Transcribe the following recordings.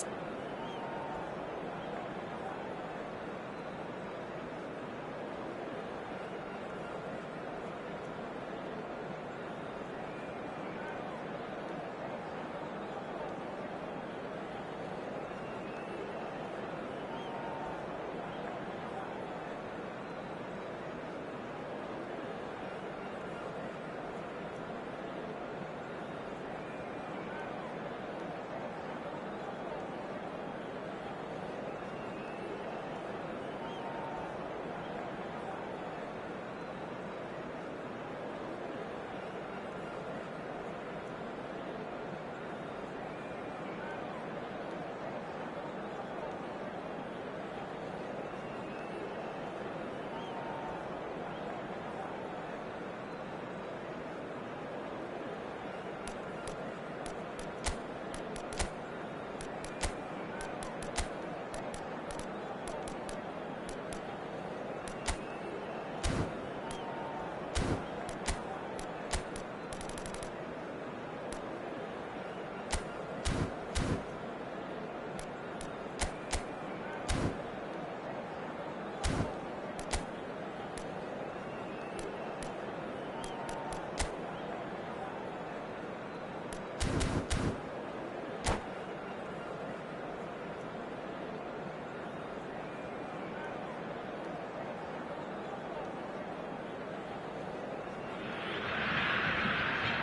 minutes.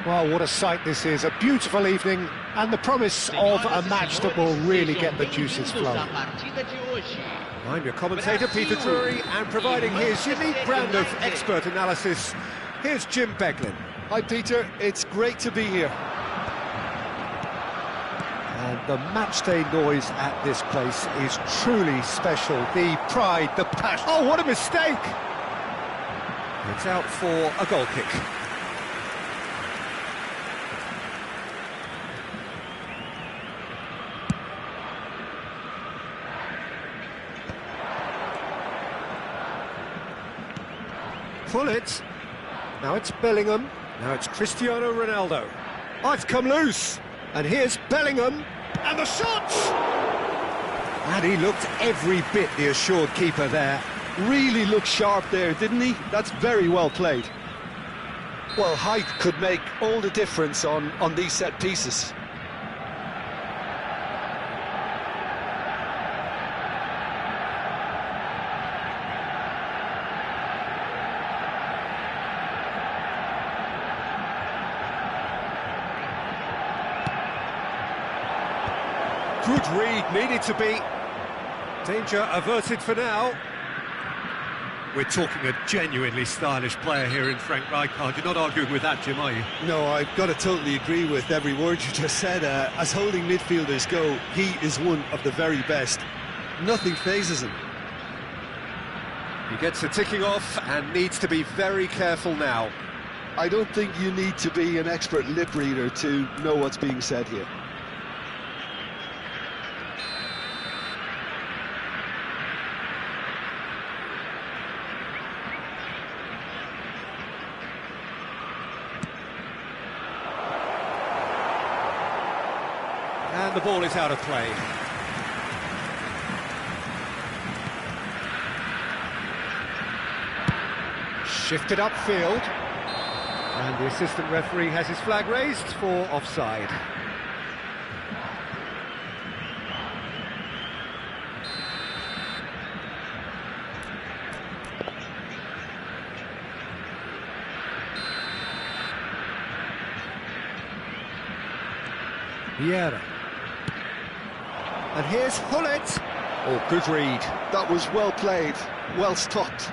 Well, what a sight this is, a beautiful evening, and the promise of a match that will really get the juices flowing. I'm your commentator, Peter Drury, and providing his unique brand of expert analysis, here's Jim Beglin. Hi Peter, it's great to be here. And the matchday noise at this place is truly special. The pride, the passion. Oh, what a mistake! It's out for a goal kick. Pull it. Now it's Bellingham. Now it's Cristiano Ronaldo. Oh, it's come loose. And here's Bellingham. And the shot! And he looked every bit the assured keeper there. Really looked sharp there, didn't he? That's very well played. Well, height could make all the difference on these set pieces. Good read, needed to be. Danger averted for now. We're talking a genuinely stylish player here in Frank Rijkaard. You're not arguing with that, Jim, are you? No, I've got to totally agree with every word you just said. As holding midfielders go, he is one of the very best. Nothing phases him. He gets a ticking off and needs to be very careful now. I don't think you need to be an expert lip reader to know what's being said here. And the ball is out of play. Shifted upfield. And the assistant referee has his flag raised for offside. Vieira. And here's Hullet. Oh, good read. That was well played, well stopped.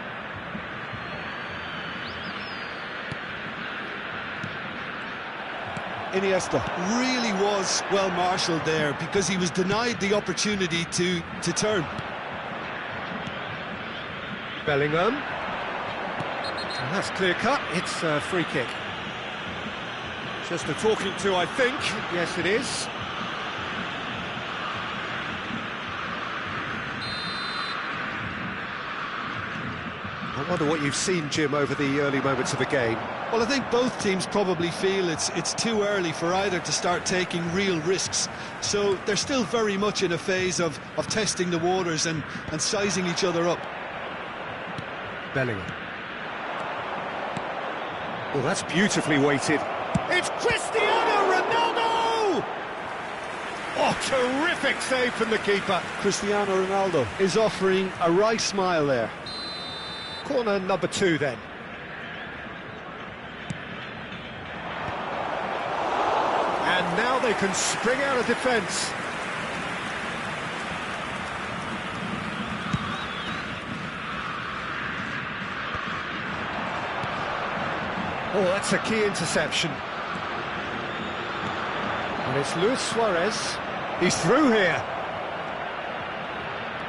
Iniesta really was well marshalled there because he was denied the opportunity to turn. Bellingham. And that's clear cut. It's a free kick. Just a talking to, I think. Yes, it is. I wonder what you've seen, Jim, over the early moments of the game. Well, I think both teams probably feel it's too early for either to start taking real risks. So they're still very much in a phase of testing the waters and sizing each other up. Bellingham. Oh, that's beautifully weighted. It's Cristiano Ronaldo! Oh, terrific save from the keeper. Cristiano Ronaldo is offering a wry smile there. Corner number 2 then. And now they can spring out of defence. Oh, that's a key interception. And it's Luis Suarez. He's through here.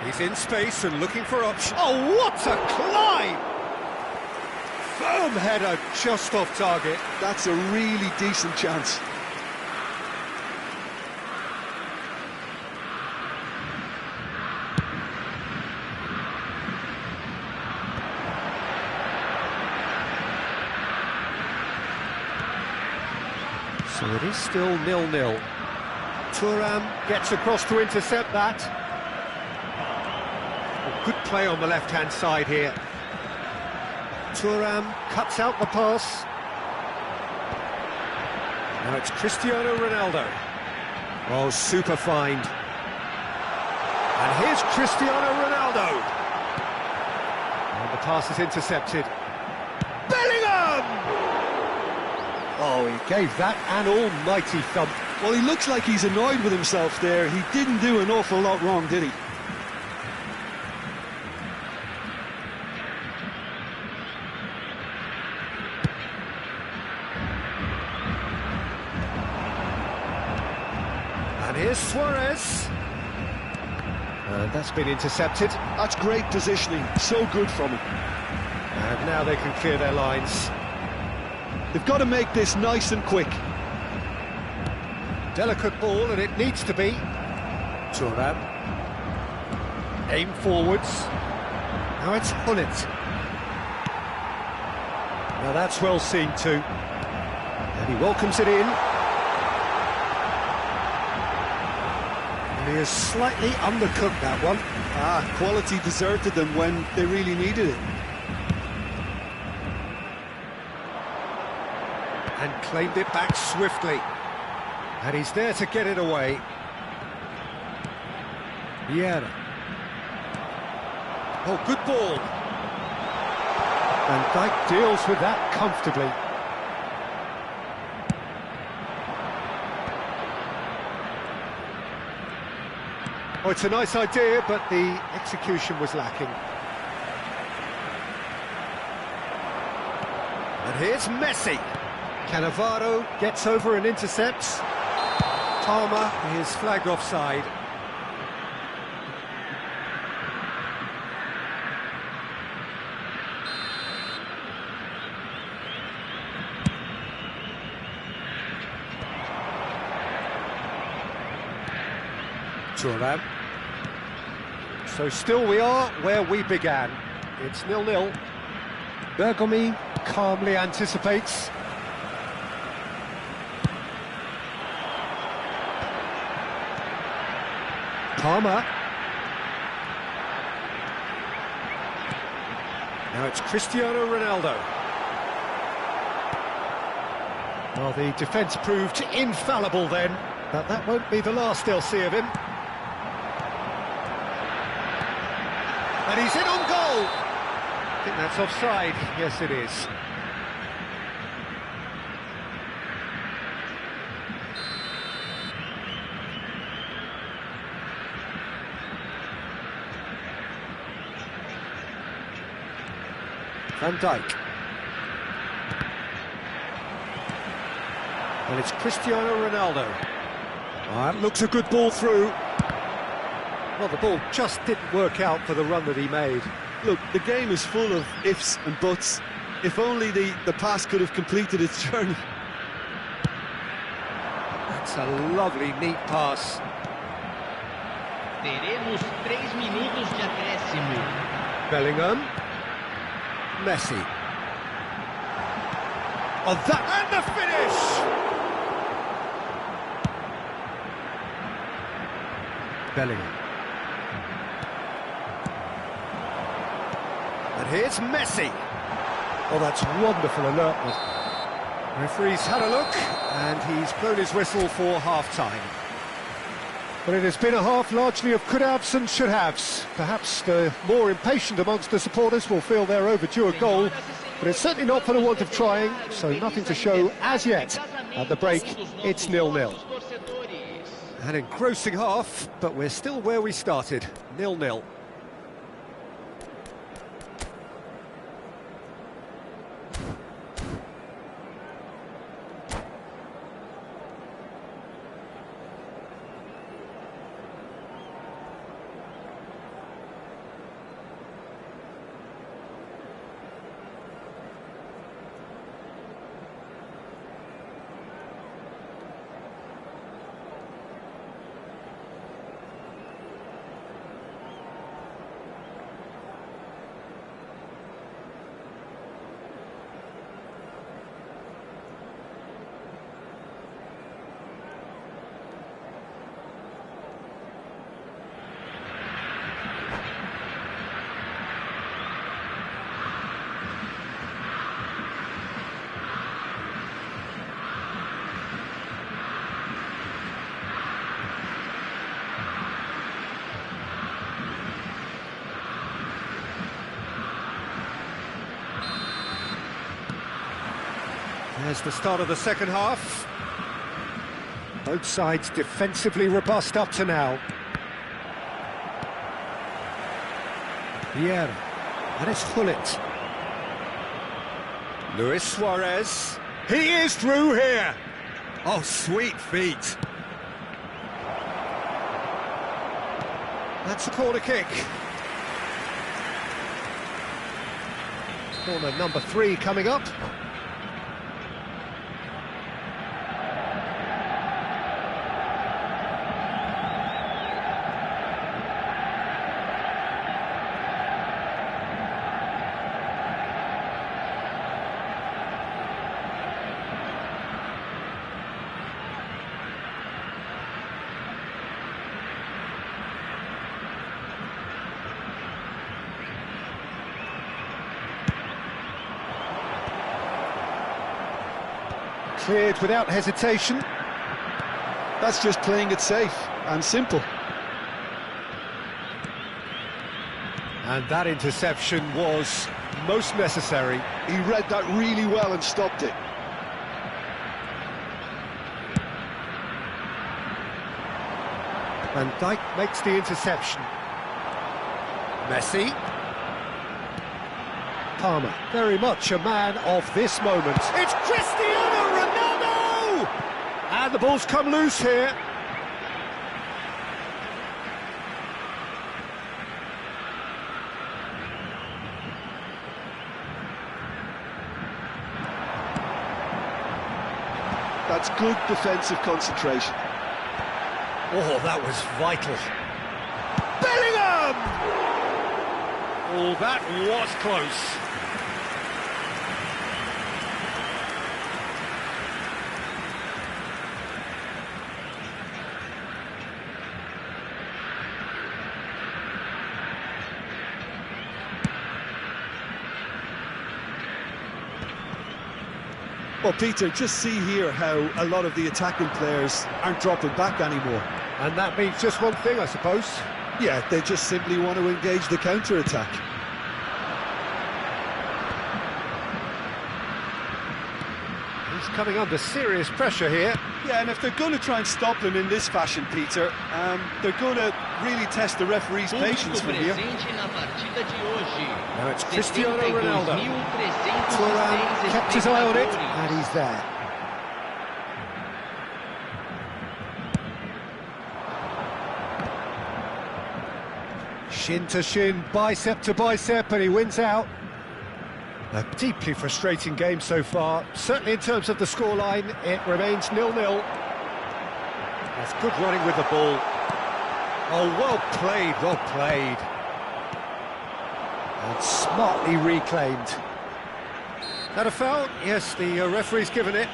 He's in space and looking for options. Oh, what a climb! Firm header just off target. That's a really decent chance. So it is still 0-0. Thuram gets across to intercept that. Oh, good play on the left-hand side here. Thuram cuts out the pass. Now it's Cristiano Ronaldo. Oh, super find. And here's Cristiano Ronaldo. And the pass is intercepted. Bellingham! Oh, he gave that an almighty thump. Well, he looks like he's annoyed with himself there. He didn't do an awful lot wrong, did he? And here's Suarez. And that's been intercepted. That's great positioning. So good from him. And now they can clear their lines. They've got to make this nice and quick. Delicate ball, and it needs to be. Thuram. Aim forwards. Now it's Hullet. Now that's well seen too. And he welcomes it in. And he has slightly undercooked that one. Quality deserted them when they really needed it. And claimed it back swiftly. And he's there to get it away. Vieira. Oh, good ball. And Dijk deals with that comfortably. Oh, it's a nice idea, but the execution was lacking. And here's Messi. Cannavaro gets over and intercepts. Palmer is flagged offside. Thuram. So still we are where we began. It's 0-0. Bergomi calmly anticipates. Palmer. Now it's Cristiano Ronaldo. Well, the defence proved infallible then, but that won't be the last they'll see of him. And he's in on goal! I think that's offside. Yes, it is. Van Dijk. And it's Cristiano Ronaldo. That looks a good ball through. Well, the ball just didn't work out for the run that he made. Look, the game is full of ifs and buts. If only the pass could have completed its journey. That's a lovely, neat pass. Teremos 3 minutos de acréscimo. Bellingham. Messi. Oh, that and the finish! Bellingham. And here's Messi. Oh, that's wonderful alertness. Referee's had a look, and he's blown his whistle for half-time. But it has been a half largely of could-haves and should-haves. Perhaps the more impatient amongst the supporters will feel they're overdue a goal, but it's certainly not for the want of trying, so nothing to show as yet. At the break, it's 0-0. An engrossing half, but we're still where we started, 0-0. There's the start of the second half. Both sides defensively robust up to now. Vieira. And it's Hullet. Luis Suarez. He is through here. Oh, sweet feet. That's a corner kick. Corner number 3 coming up. Cleared without hesitation. That's just playing it safe and simple. And that interception was most necessary. He read that really well and stopped it. Van Dijk makes the interception. Messi. Palmer, very much a man of this moment. It's Cristiano Ronaldo! And the ball's come loose here. That's good defensive concentration. Oh, that was vital. Bellingham! Oh, that was close. Well, Peter, just see here how a lot of the attacking players aren't dropping back anymore. And that means just one thing, I suppose. Yeah, they just simply want to engage the counter-attack. He's coming under serious pressure here. Yeah, and if they're going to try and stop him in this fashion, Peter, they're going to really test the referee's patience from here. Now it's Cristiano Ronaldo. Turan kept his eye on it, and he's there. Shin to shin, bicep to bicep, and he wins out. A deeply frustrating game so far. Certainly in terms of the scoreline, it remains 0-0. That's good running with the ball. Oh, well played, well played. And smartly reclaimed. That a foul? Yes, the referee's given it.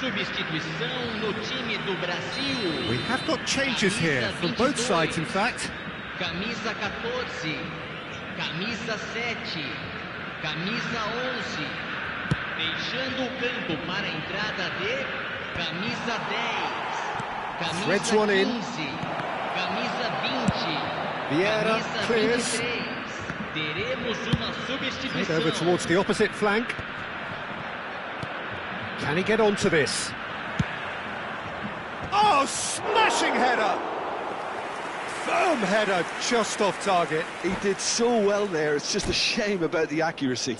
Substituição no time do Brasil. We have got changes here, from both sides in fact. Camisa 14, camisa 7, camisa 11. Deixando o campo para a entrada de camisa 10, camisa 15, camisa 20, Vieira camisa clears. 23. Teremos uma substituição. Over towards the opposite flank. Can he get onto this? Oh, smashing header! Firm header, just off target. He did so well there, it's just a shame about the accuracy.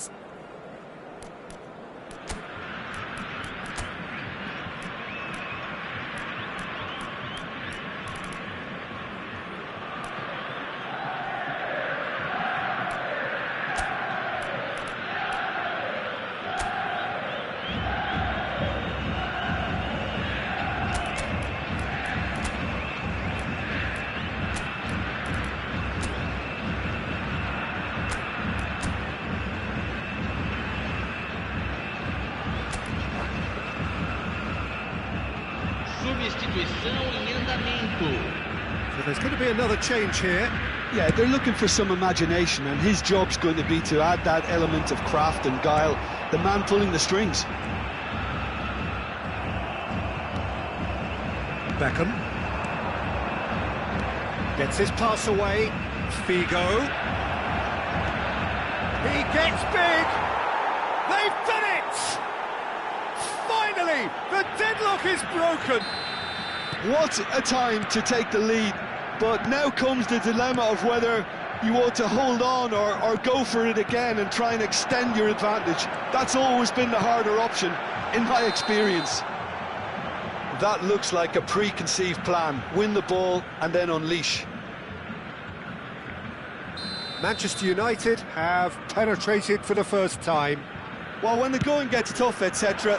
Substituição em andamento. So there's going to be another change here. Yeah, they're looking for some imagination, and his job's going to be to add that element of craft and guile, the man pulling the strings. Beckham gets his pass away. Figo. He gets big. They've done it! Finally, the deadlock is broken. What a time to take the lead, but now comes the dilemma of whether you ought to hold on or go for it again and try and extend your advantage. That's always been the harder option, in my experience. That looks like a preconceived plan. Win the ball and then unleash. Manchester United have penetrated for the first time. Well, when the going gets tough, etc.,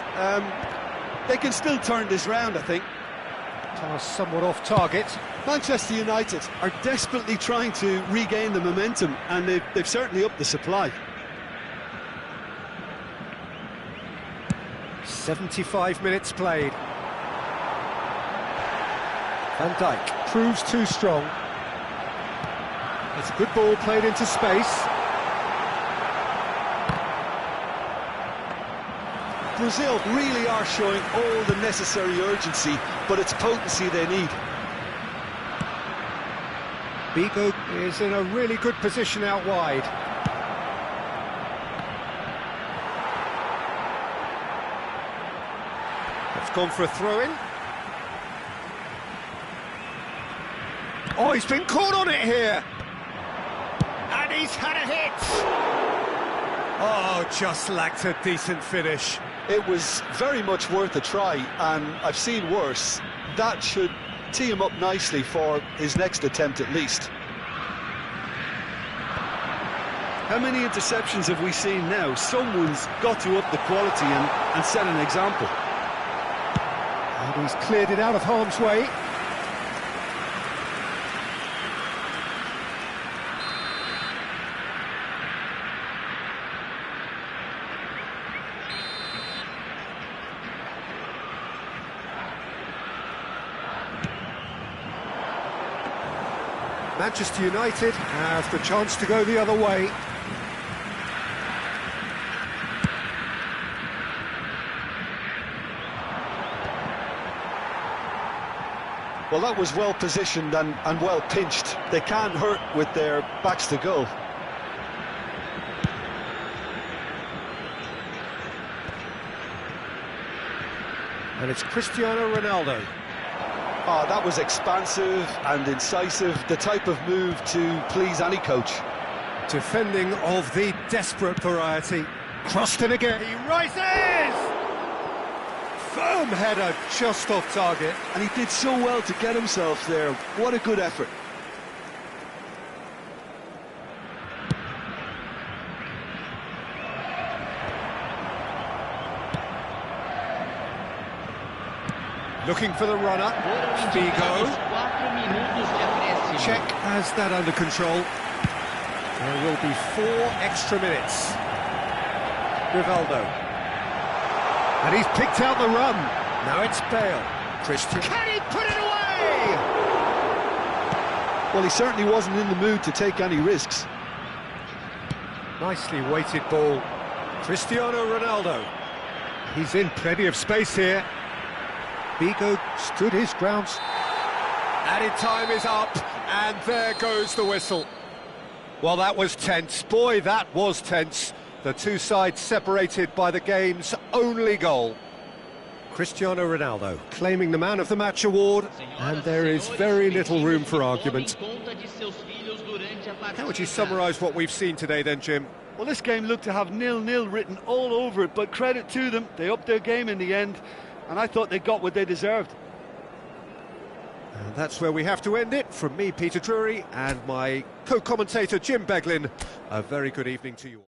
they can still turn this round, I think. Pass somewhat off target. Manchester United are desperately trying to regain the momentum, and they've certainly upped the supply. 75 minutes played. Van Dijk proves too strong. It's a good ball played into space. Brazil really are showing all the necessary urgency, but it's potency they need. Figo is in a really good position out wide. It's gone for a throw-in. Oh, he's been caught on it here. And he's had a hit. Oh, just lacked a decent finish. It was very much worth a try, and I've seen worse. That should tee him up nicely for his next attempt at least. How many interceptions have we seen now? Someone's got to up the quality and set an example. And he's cleared it out of harm's way. Manchester United have the chance to go the other way. Well, that was well positioned and well pinched. They can't hurt with their backs to goal. And it's Cristiano Ronaldo. Oh, that was expansive and incisive, the type of move to please any coach. Defending of the desperate variety. Crossed in again. He rises! Firm header just off target. And he did so well to get himself there. What a good effort. Looking for the runner. Figo. Check has that under control. There will be 4 extra minutes. Rivaldo. And he's picked out the run. Now it's Bale. Christian. Can he put it away? Well, he certainly wasn't in the mood to take any risks. Nicely weighted ball. Cristiano Ronaldo. He's in plenty of space here. Figo stood his ground. Added time is up, and there goes the whistle. Well, that was tense. Boy, that was tense. The two sides separated by the game's only goal. Cristiano Ronaldo claiming the Man of the Match award, and there is very little room for argument. How would you summarise what we've seen today then, Jim? Well, this game looked to have 0-0 written all over it, but credit to them, they upped their game in the end, and I thought they got what they deserved. And that's where we have to end it. From me, Peter Drury, and my co-commentator, Jim Beglin, a very good evening to you all.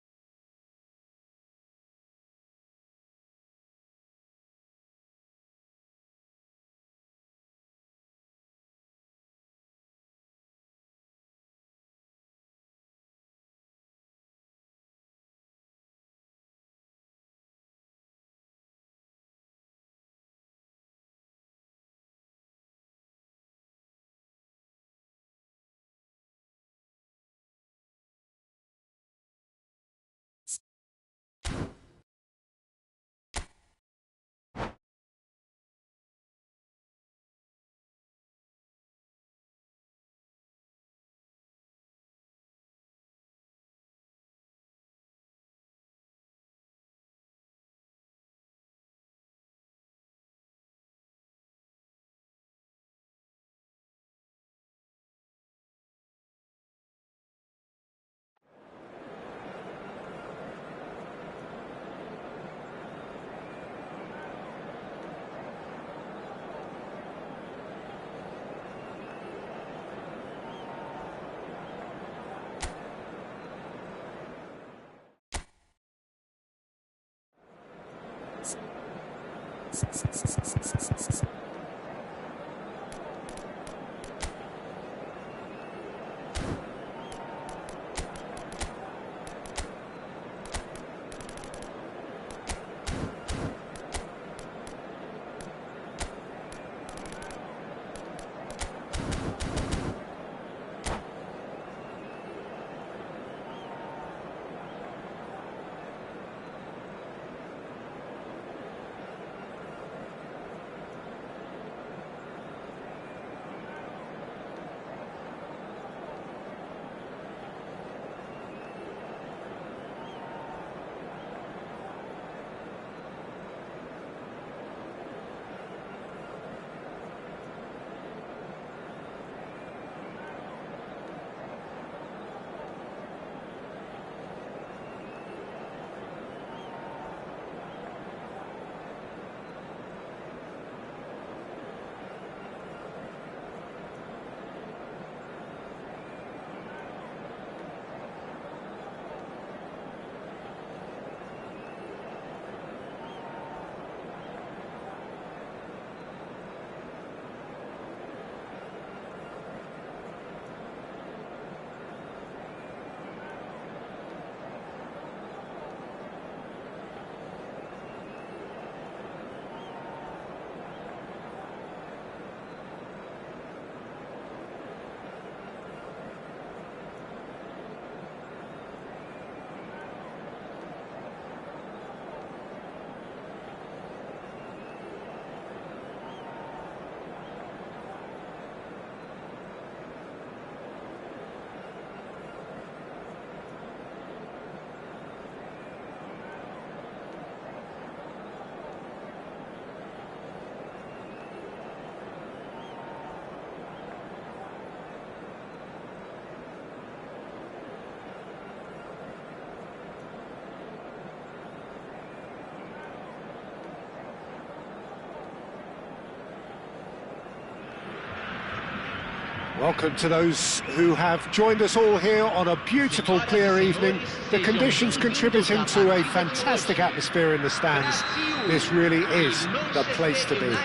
Welcome to those who have joined us all here on a beautiful, clear evening. The conditions contributing to a fantastic atmosphere in the stands. This really is the place to be.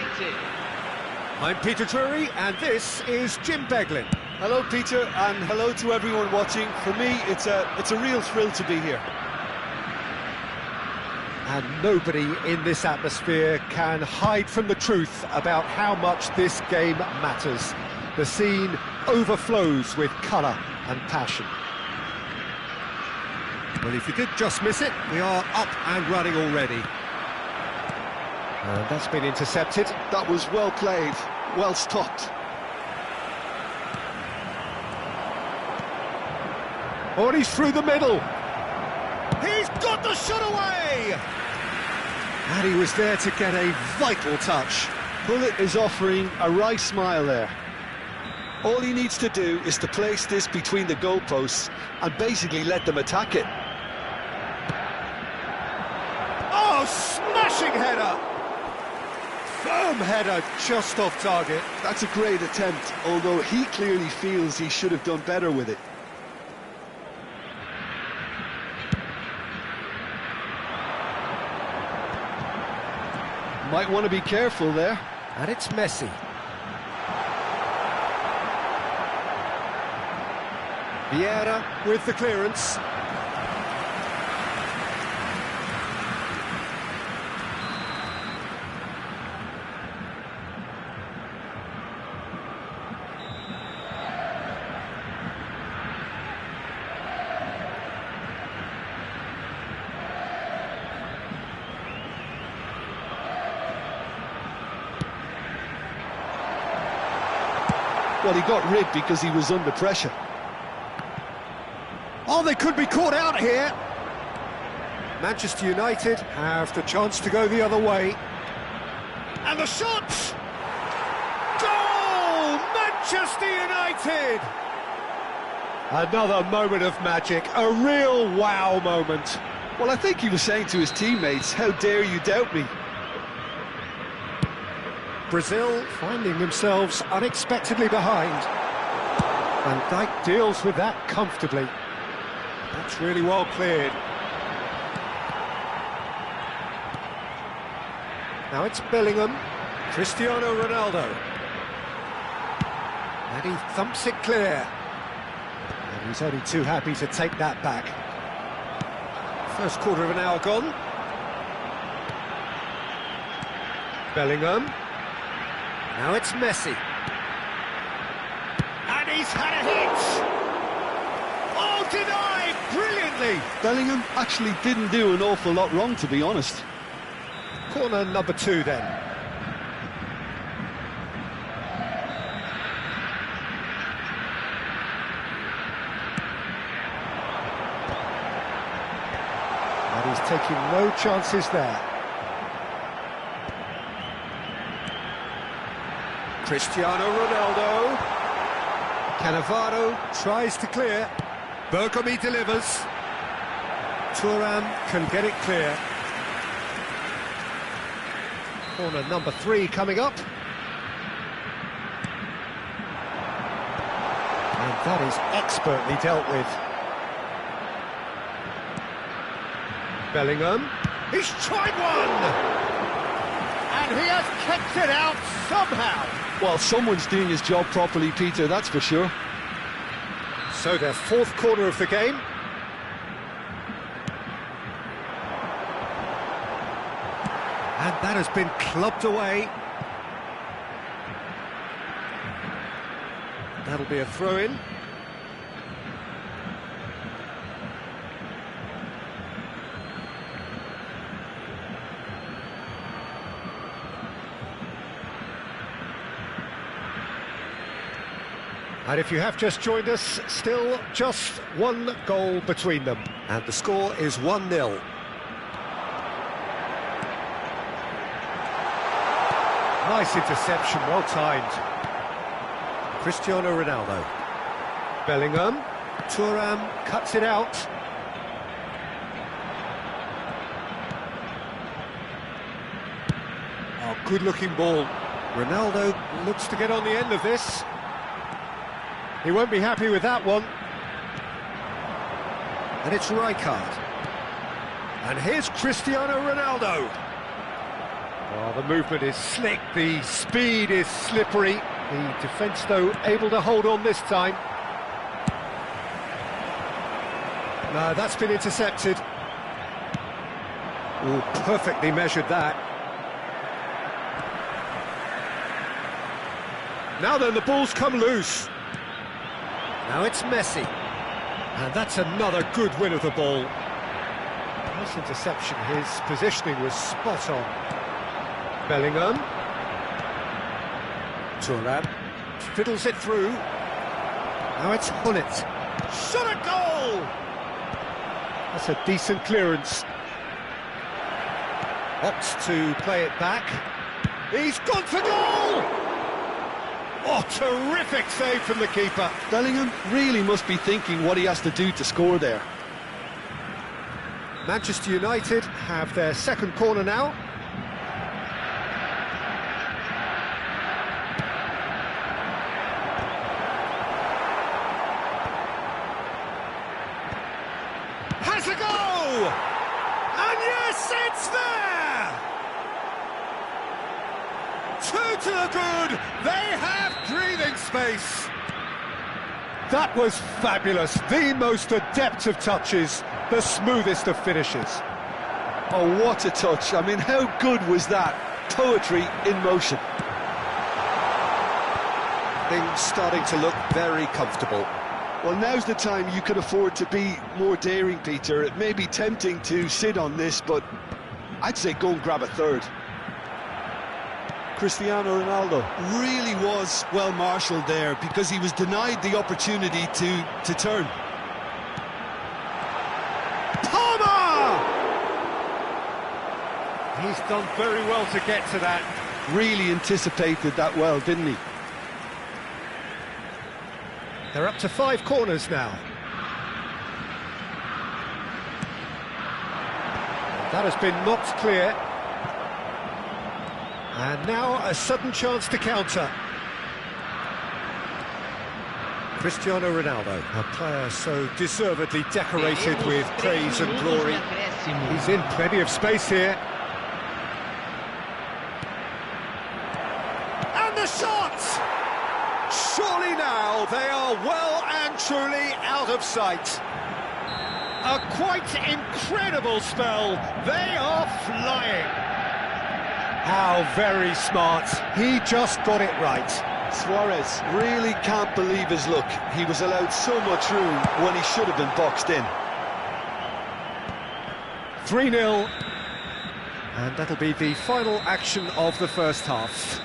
I'm Peter Drury, and this is Jim Beglin. Hello, Peter, and hello to everyone watching. For me, it's a real thrill to be here. And nobody in this atmosphere can hide from the truth about how much this game matters. The scene overflows with colour and passion. Well, if you did just miss it, we are up and running already. And that's been intercepted. That was well played, well stopped. Oh, and he's through the middle. He's got the shot away! And he was there to get a vital touch. Bullet is offering a right smile there. All he needs to do is to place this between the goalposts and basically let them attack it. Oh, smashing header! Firm header, just off target. That's a great attempt, although he clearly feels he should have done better with it. Might want to be careful there. And it's Messi. Vieira with the clearance. Well, he got rigged because he was under pressure. Oh, they could be caught out here. Manchester United have the chance to go the other way. And the shot! Goal! Manchester United! Another moment of magic, a real wow moment. Well, I think he was saying to his teammates, how dare you doubt me? Brazil finding themselves unexpectedly behind. Van Dijk deals with that comfortably. That's really well cleared. Now it's Bellingham, Cristiano Ronaldo. And he thumps it clear. And he's only too happy to take that back. First quarter of an hour gone. Bellingham. Now it's Messi. And he's had a hit! Oh, denied! Brilliantly! Bellingham actually didn't do an awful lot wrong, to be honest. Corner number 2 then. And he's taking no chances there. Cristiano Ronaldo. Cannavaro tries to clear. Bergkamp delivers. Thuram can get it clear. Corner number 3 coming up. And that is expertly dealt with. Bellingham. He's tried one! And he has kept it out somehow. Well, someone's doing his job properly, Peter, that's for sure. So their 4th corner of the game. And that has been clubbed away. That'll be a throw-in. And if you have just joined us, still just 1 goal between them. And the score is 1-0. Nice interception, well timed. Cristiano Ronaldo. Bellingham. Thuram cuts it out. Oh, good-looking ball. Ronaldo looks to get on the end of this. He won't be happy with that one. And it's Rijkaard. And here's Cristiano Ronaldo. Oh, the movement is slick, the speed is slippery. The defence, though, able to hold on this time. No, that's been intercepted. Oh, perfectly measured that. Now then, the ball's come loose. Now it's Messi. And that's another good win of the ball. Nice interception, his positioning was spot on. Bellingham. Thuram. Fiddles it through. Now it's Gullit. Shot a goal! That's a decent clearance. Opts to play it back. He's gone for goal! Oh, terrific save from the keeper. Bellingham really must be thinking what he has to do to score there. Manchester United have their second corner now. Has a go! And yes, it's there! 2 to the good, they have breathing space. That was fabulous, the most adept of touches, the smoothest of finishes. Oh, what a touch. I mean, how good was that? Poetry in motion. Things starting to look very comfortable. Well, now's the time you could afford to be more daring, Peter. It may be tempting to sit on this, but I'd say go and grab a third. Cristiano Ronaldo really was well marshalled there because he was denied the opportunity to turn. Palmer! He's done very well to get to that. really anticipated that well, didn't he? They're up to 5 corners now. That has been knocked clear. And now a sudden chance to counter. Cristiano Ronaldo, a player so deservedly decorated with praise and glory. He's in plenty of space here. And the shot! Surely now they are well and truly out of sight. A quite incredible spell. They are flying. How very smart. He just got it right. Suarez really can't believe his luck. He was allowed so much room when he should have been boxed in. 3-0. And that'll be the final action of the first half.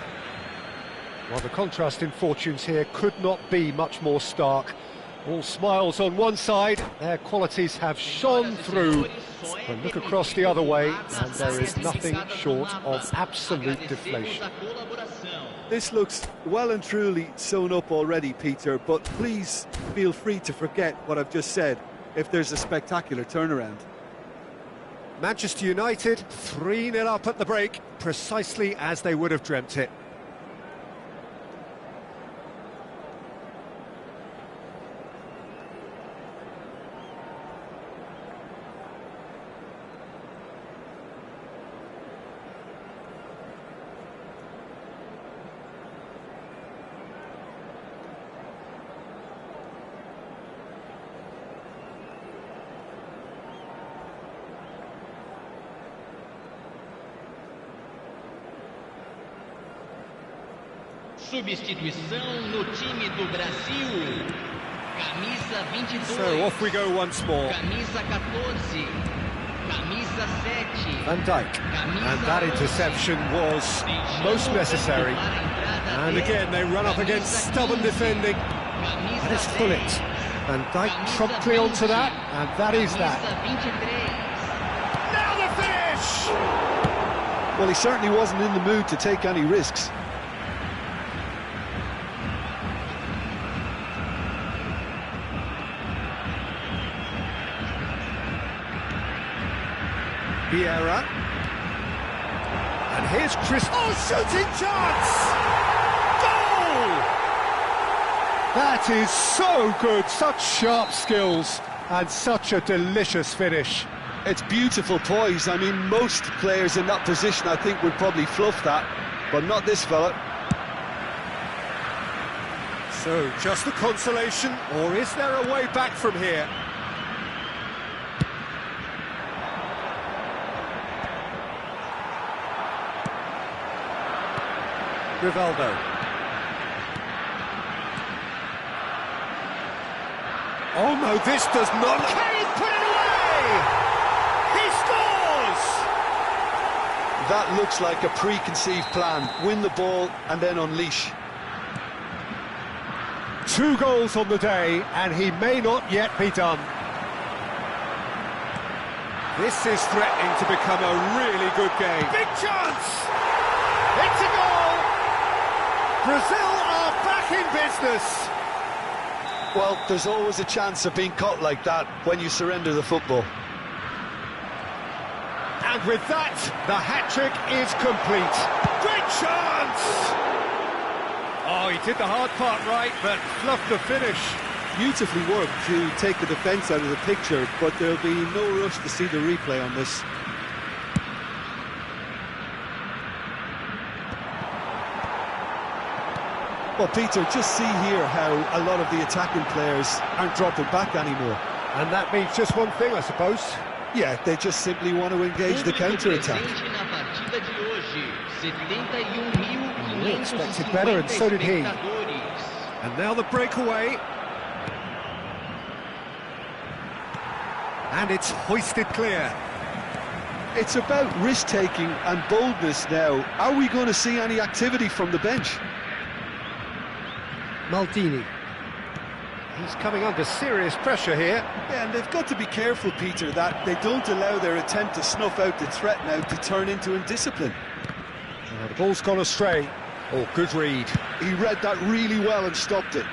Well, the contrast in fortunes here could not be much more stark. All smiles on one side, their qualities have shone through. But look across the other way, and there is nothing short of absolute deflation. This looks well and truly sewn up already, Peter, but please feel free to forget what I've just said if there's a spectacular turnaround. Manchester United 3-0 up at the break, precisely as they would have dreamt it. Substituição no time do Brasil. Camisa 22. So off we go once more. Camisa 14. Camisa 7. Van Dijk. And that interception was most necessary. And again, they run up against stubborn defending. And it's Gullit. Van Dijk promptly onto that, and that is that. Now the finish! Well, he certainly wasn't in the mood to take any risks. Vieira. And here's Chris. Oh, shooting chance! Goal! That is so good, such sharp skills, and such a delicious finish. It's beautiful poise. I mean, most players in that position, I think, would probably fluff that, but not this fella. So, just a consolation, or is there a way back from here? Rivaldo. Oh no, this does not... Can he put it away? He scores! That looks like a preconceived plan. Win the ball and then unleash. 2 goals on the day, and he may not yet be done. This is threatening to become a really good game. Big chance! It's a goal! Brazil are back in business. Well, there's always a chance of being caught like that when you surrender the football. And with that, the hat-trick is complete. Great chance! Oh, he did the hard part right, but fluffed the finish. Beautifully worked to take the defence out of the picture, but there'll be no rush to see the replay on this. Well, Peter, just see here how a lot of the attacking players aren't dropping back anymore. And that means just one thing, I suppose. Yeah, they just simply want to engage the counter-attack. He expected better, and so did he. And now the breakaway. And it's hoisted clear. It's about risk-taking and boldness now. Are we going to see any activity from the bench? Maldini. He's coming under serious pressure here. Yeah, and they've got to be careful, Peter, that they don't allow their attempt to snuff out the threat now to turn into indiscipline. The ball's gone astray. Oh, good read. He read that really well and stopped it.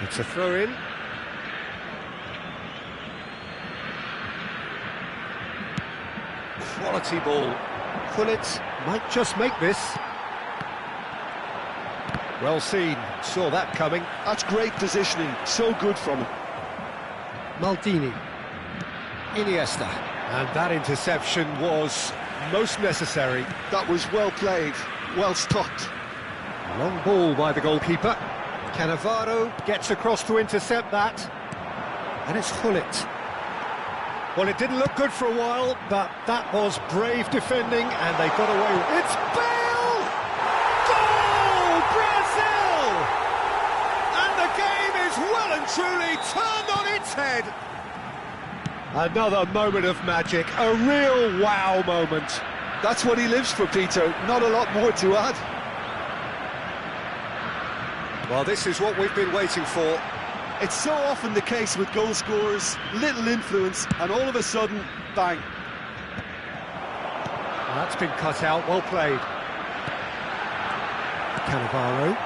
It's a throw-in. Quality ball. Gullit might just make this. Well seen, saw that coming. That's great positioning, so good from him. Maldini. Iniesta. And that interception was most necessary. That was well played, well stopped. Long ball by the goalkeeper. Cannavaro gets across to intercept that. And it's Gullit. Well, it didn't look good for a while, but that was brave defending, and they got away with it. It's Bale! Goal! Brazil! And the game is well and truly turned on its head. Another moment of magic, a real wow moment. That's what he lives for, Peter. Not a lot more to add. Well, this is what we've been waiting for. It's so often the case with goal scorers, little influence, and all of a sudden, bang. Well, that's been cut out, well played. Cannavaro.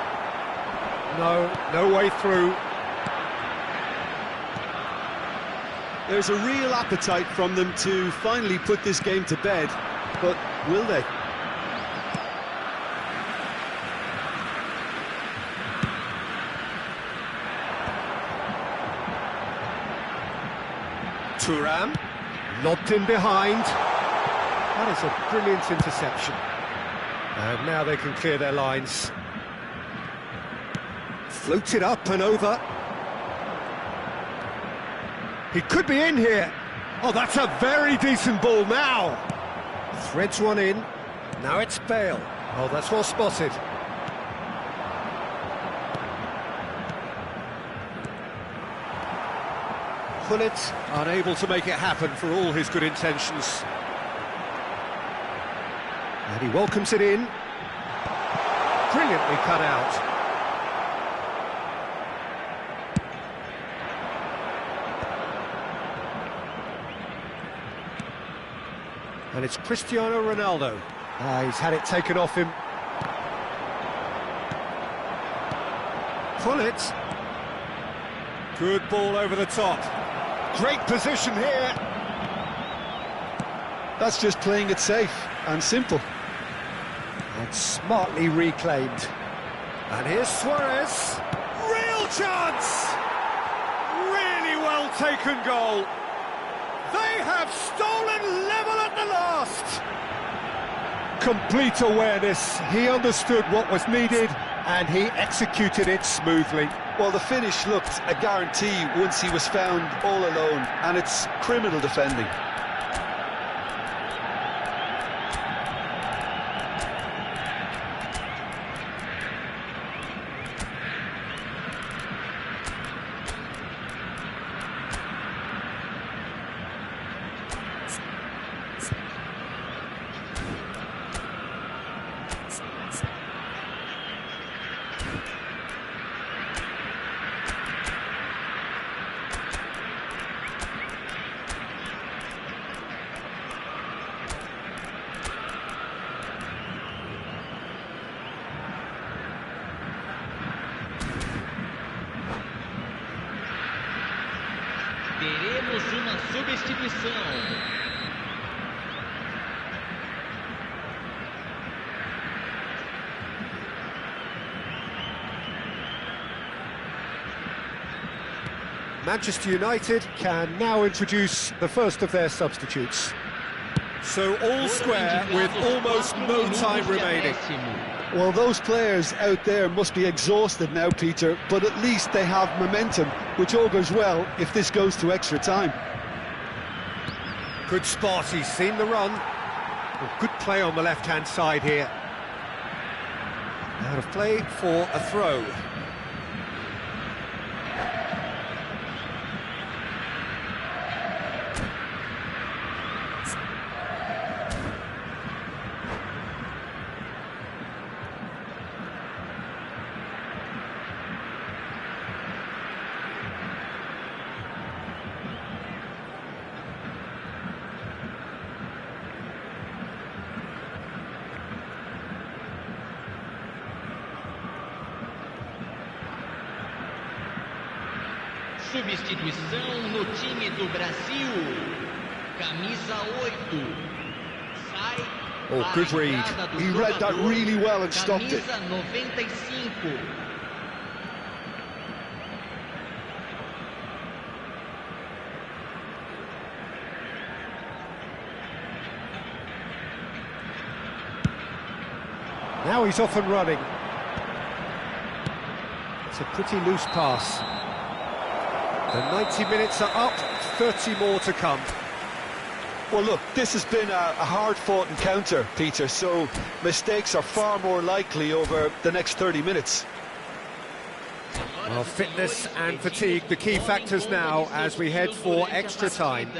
No way through. There's a real appetite from them to finally put this game to bed, but will they? Thuram, lobbed in behind. That is a brilliant interception. And now they can clear their lines. Floated up and over. He could be in here. Oh, that's a very decent ball now. Threads one in. Now it's Bale. Oh, that's well spotted. Gullit unable to make it happen for all his good intentions. And he welcomes it in. Brilliantly cut out. And it's Cristiano Ronaldo. He's had it taken off him. Gullit. Good ball over the top. Great position here. That's just playing it safe and simple. And smartly reclaimed. And here's Suarez. Real chance! Really well taken goal. They have stolen level at the last. Complete awareness. He understood what was needed and he executed it smoothly. Well, the finish looked a guarantee once he was found all alone, and it's criminal defending. Teremos uma substituição. Manchester United can now introduce the first of their substitutes. So all square with almost no time remaining. Well, those players out there must be exhausted now, Peter, but at least they have momentum, which augurs well if this goes to extra time. Good spot, he's seen the run. Well, good play on the left-hand side here. Out of play for a throw. Substituição no time do Brasil. Camisa 8. Sai. Oh, good read. He read that really well and stopped it. Camisa 95. Now he's off and running. It's a pretty loose pass. The 90 minutes are up, 30 more to come. Well, look, this has been a hard-fought encounter, Peter, so mistakes are far more likely over the next 30 minutes. Well, fitness and fatigue, the key factors now as we head for extra time.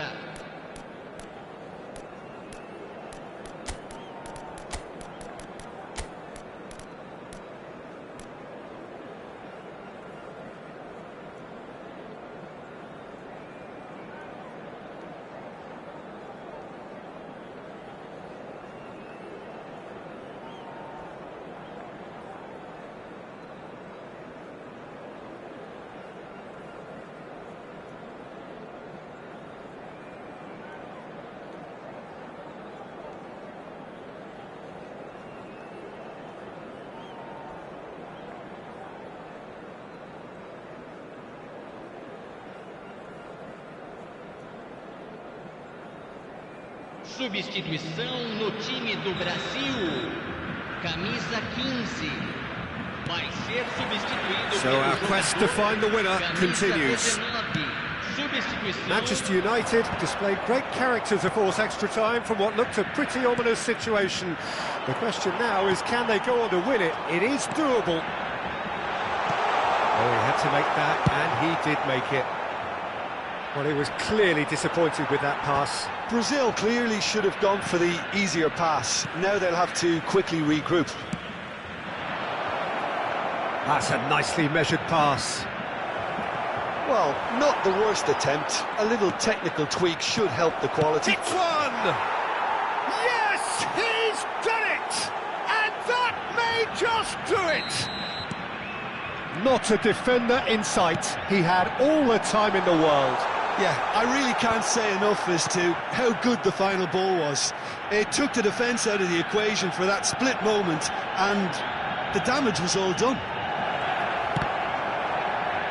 Substituição no time do Brasil. Camisa 15. Vai ser substituído. So our quest to find the winner continues. Manchester United displayed great character to force extra time from what looked a pretty ominous situation. The question now is, can they go on to win it? It is doable. Oh, he had to make that, and he did make it. Well, he was clearly disappointed with that pass. Brazil clearly should have gone for the easier pass. Now they'll have to quickly regroup. That's a nicely measured pass. Well, not the worst attempt. A little technical tweak should help the quality. It's one! Yes, he's done it! And that may just do it! Not a defender in sight. He had all the time in the world. Yeah, I really can't say enough as to how good the final ball was. It took the defence out of the equation for that split moment, and the damage was all done.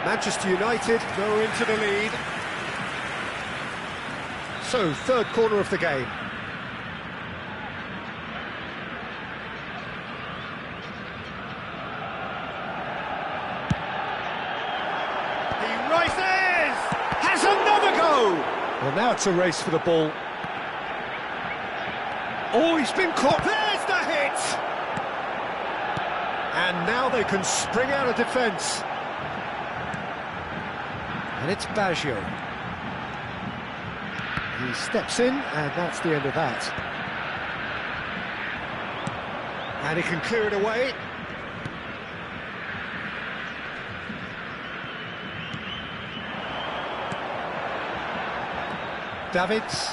Manchester United go into the lead. So, third corner of the game. He rises! Has another go! Well, now it's a race for the ball. Oh, he's been caught. There's the hit! And now they can spring out of defence. And it's Baggio. He steps in, and that's the end of that. And he can clear it away. Davids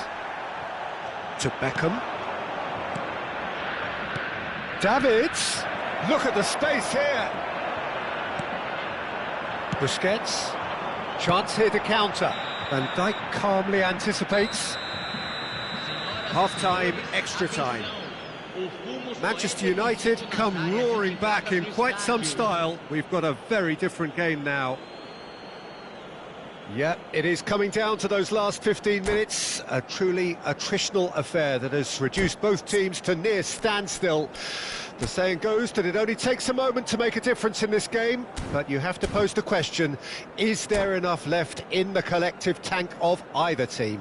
to Beckham. Davids, look at the space here. Busquets, chance here to counter. Van Dijk calmly anticipates. Half-time, extra time. Manchester United come roaring back in quite some style. We've got a very different game now. Yeah, it is coming down to those last 15 minutes. A truly attritional affair that has reduced both teams to near standstill. The saying goes that it only takes a moment to make a difference in this game, but you have to pose the question, is there enough left in the collective tank of either team?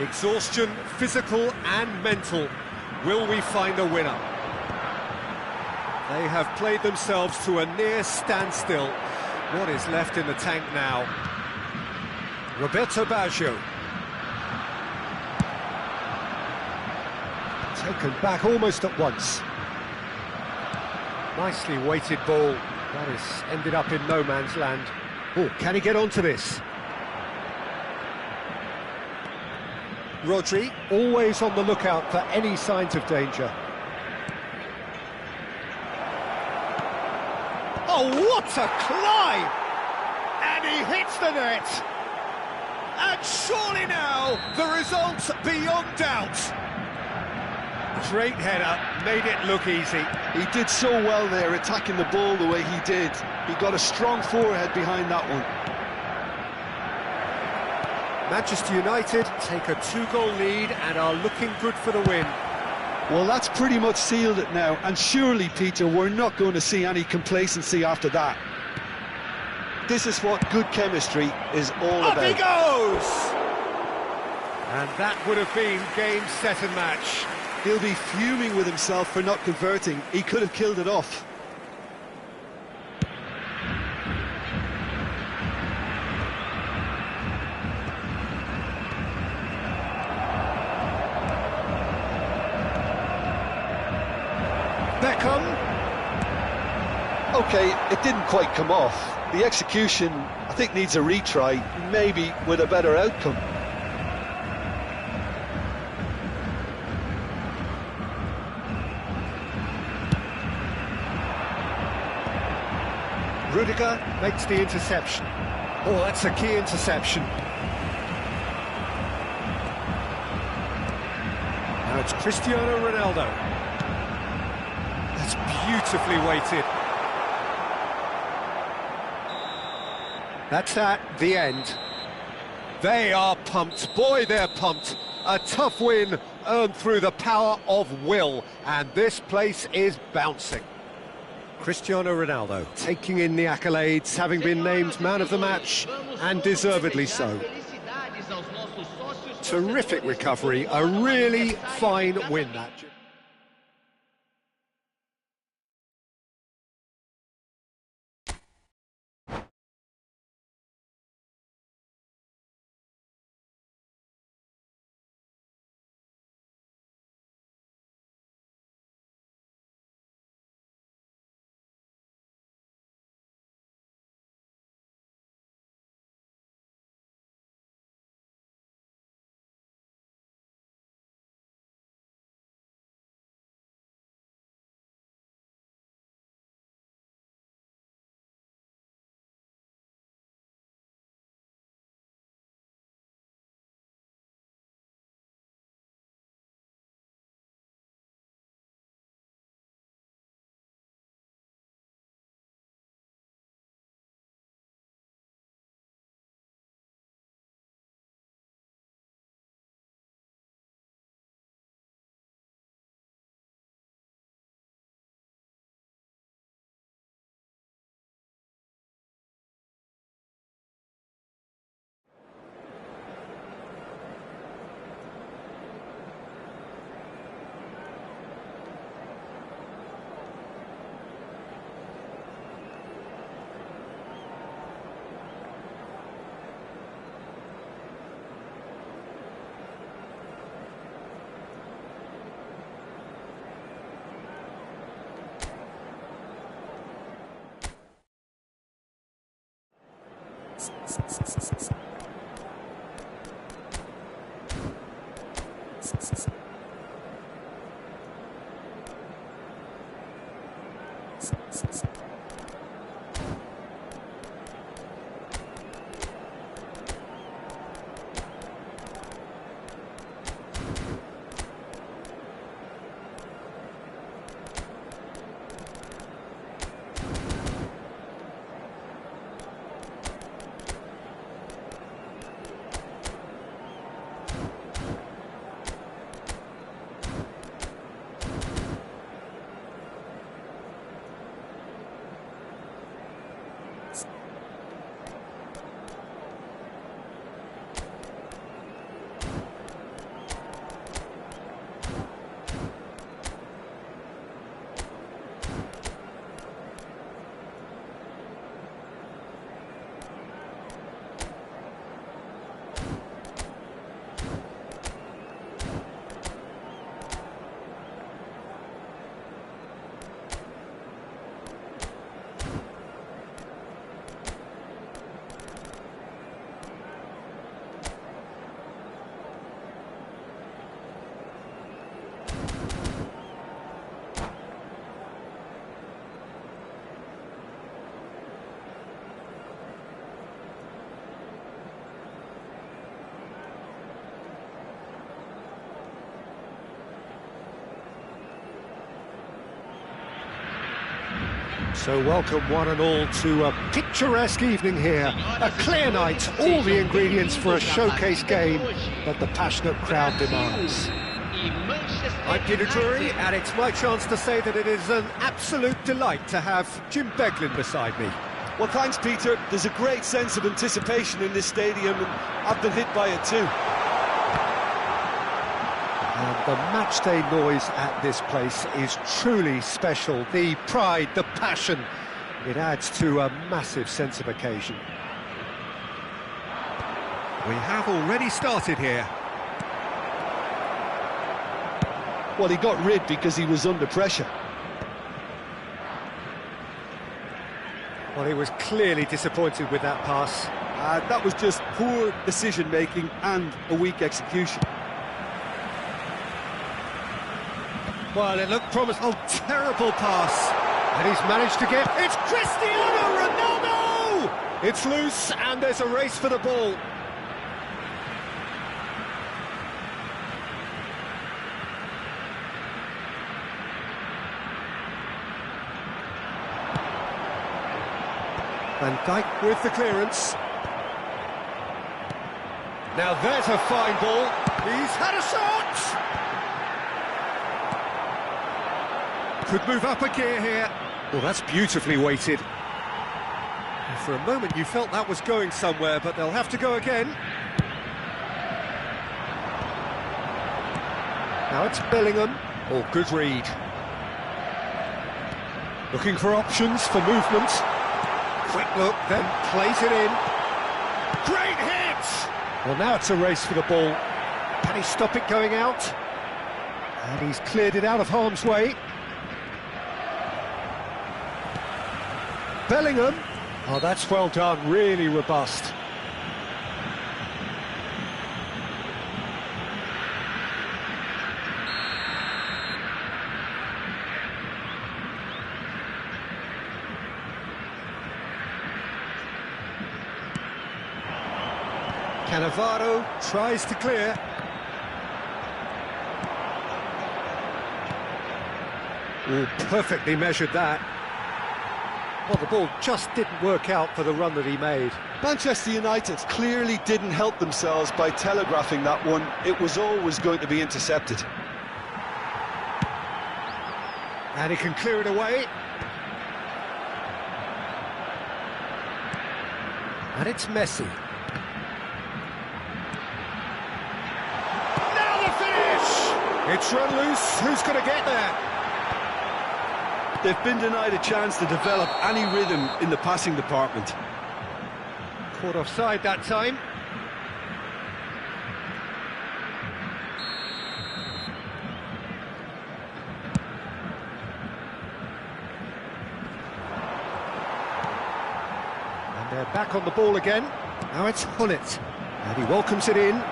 Exhaustion, physical and mental. Will we find a winner? They have played themselves to a near standstill. What is left in the tank now? Roberto Baggio. Taken back almost at once. Nicely weighted ball. That has ended up in no man's land. Oh, can he get onto this? Rodri, always on the lookout for any signs of danger. Oh, what a climb! And he hits the net! And surely now, the result beyond doubt. Great header, made it look easy. He did so well there, attacking the ball the way he did. He got a strong forehead behind that one. Manchester United take a 2-goal lead and are looking good for the win. Well, that's pretty much sealed it now, and surely, Peter, we're not going to see any complacency after that. This is what good chemistry is all about. Up he goes! And that would have been game, set and match. He'll be fuming with himself for not converting. He could have killed it off. Beckham. OK, it didn't quite come off. The execution, I think, needs a retry, maybe with a better outcome. Rudiger makes the interception. Oh, that's a key interception. Now it's Cristiano Ronaldo. That's beautifully weighted. That's the end. They are pumped. Boy, they're pumped. A tough win earned through the power of will, and this place is bouncing. Cristiano Ronaldo taking in the accolades, having been named man of the match, and deservedly so. Terrific recovery, a really fine win that. So welcome one and all to a picturesque evening here. A clear night, all the ingredients for a showcase game that the passionate crowd demands. I'm Peter Drury, and it's my chance to say that it is an absolute delight to have Jim Beglin beside me. Well, thanks, Peter. There's a great sense of anticipation in this stadium, and I've been hit by it too. And the matchday noise at this place is truly special. The pride, the passion, it adds to a massive sense of occasion. We have already started here. Well, he got rid because he was under pressure. Well, he was clearly disappointed with that pass. That was just poor decision-making and a weak execution. Well, it looked promising. Oh, terrible pass. And he's managed to get... It's Cristiano Ronaldo! It's loose, and there's a race for the ball. Van Dijk with the clearance. Now there's a fine ball. He's had a shot! Could move up a gear here. Well, that's beautifully weighted. And for a moment you felt that was going somewhere, but they'll have to go again. Now it's Bellingham. Oh, good read. Looking for options for movement. Quick look, then plays it in. Great hit! Well, now it's a race for the ball. Can he stop it going out? And he's cleared it out of harm's way. Bellingham. Oh, that's well done, really robust. Cannavaro tries to clear. Oh, perfectly measured that. Well, the ball just didn't work out for the run that he made. Manchester United clearly didn't help themselves by telegraphing that one. It was always going to be intercepted. And he can clear it away. And it's Messi. Now the finish! It's run loose. Who's going to get there? They've been denied a chance to develop any rhythm in the passing department. Caught offside that time. And they're back on the ball again. Now it's Hullet, and he welcomes it in.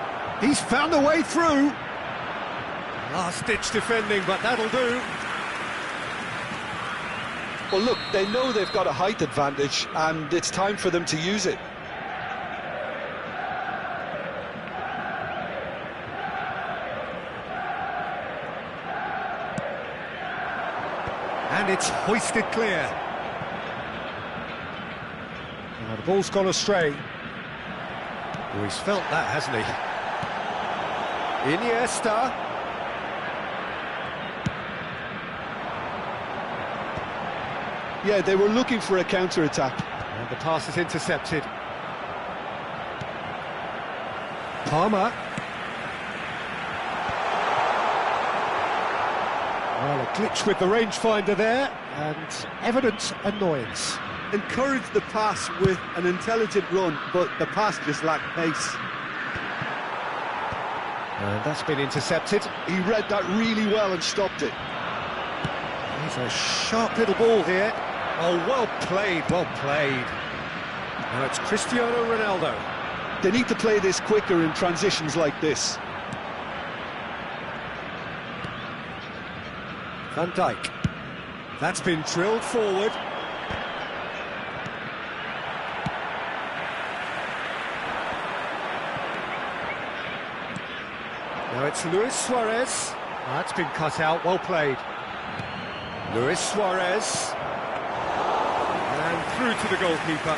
He's found a way through. Last-ditch defending, but that'll do. Well, look, they know they've got a height advantage, and it's time for them to use it. And it's hoisted clear. Now the ball's gone astray. Oh, he's felt that, hasn't he? Iniesta. Yeah, they were looking for a counter-attack. And the pass is intercepted. Palmer. Well, a glitch with the rangefinder there, and evident annoyance. Encouraged the pass with an intelligent run, but the pass just lacked pace. And that's been intercepted. He read that really well and stopped it. He's a sharp little ball here. Oh, well played, well played. Now it's Cristiano Ronaldo. They need to play this quicker in transitions like this. Van Dijk. That's been drilled forward. Now it's Luis Suarez. That's been cut out, well played. Luis Suarez. And through to the goalkeeper.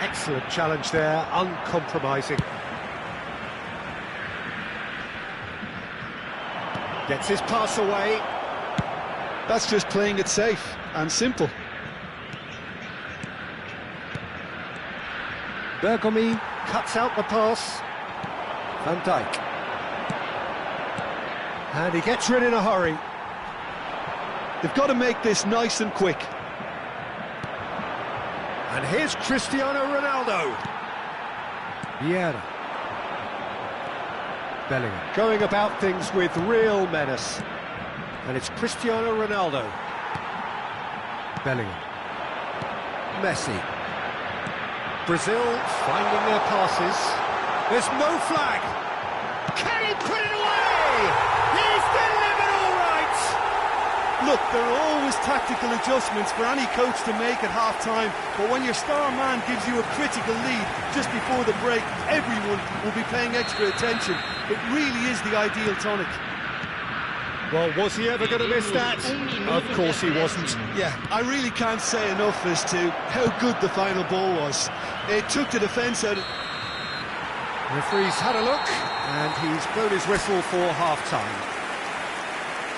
Excellent challenge there, uncompromising. Gets his pass away. That's just playing it safe and simple. Bergomi cuts out the pass. Van Dijk. And he gets rid in a hurry. They've got to make this nice and quick. And here's Cristiano Ronaldo. Vieira. Bellingham going about things with real menace. And it's Cristiano Ronaldo. Bellingham. Messi. Brazil finding their passes. There's no flag. Can he put it away? He's delivered all right. Look, there are always tactical adjustments for any coach to make at half-time, but when your star man gives you a critical lead just before the break, everyone will be paying extra attention. It really is the ideal tonic. Well, was he ever going to miss that? Of course he wasn't. Yeah, I really can't say enough as to how good the final ball was. It took the defence out. The referee's had a look, and he's blown his whistle for half-time.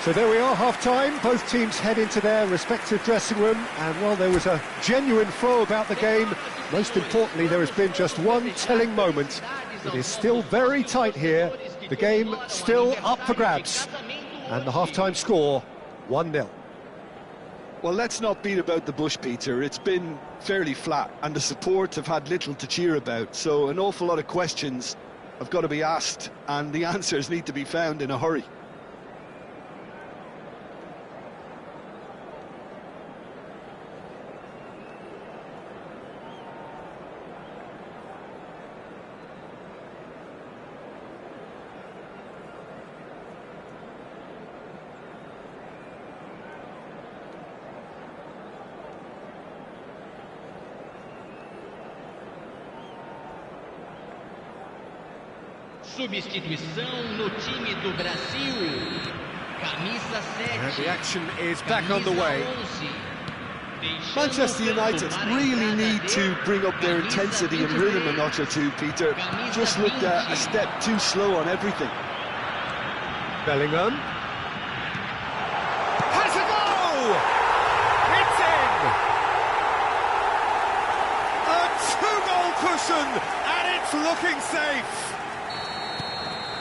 So there we are, half-time. Both teams head into their respective dressing room, and while there was a genuine flow about the game, most importantly, there has been just one telling moment. It is still very tight here. The game still up for grabs. And the half-time score, 1-0. Well, let's not beat about the bush, Peter. It's been fairly flat, and the support have had little to cheer about. So an awful lot of questions have got to be asked, and the answers need to be found in a hurry. Substituição no time do Brasil. Camisa 7. And the action is back on the way. Manchester United really need to bring up their intensity and rhythm a notch or two, Peter. Just looked a step too slow on everything. Bellingham. Has a go! It's in! A two-goal cushion, and it's looking safe.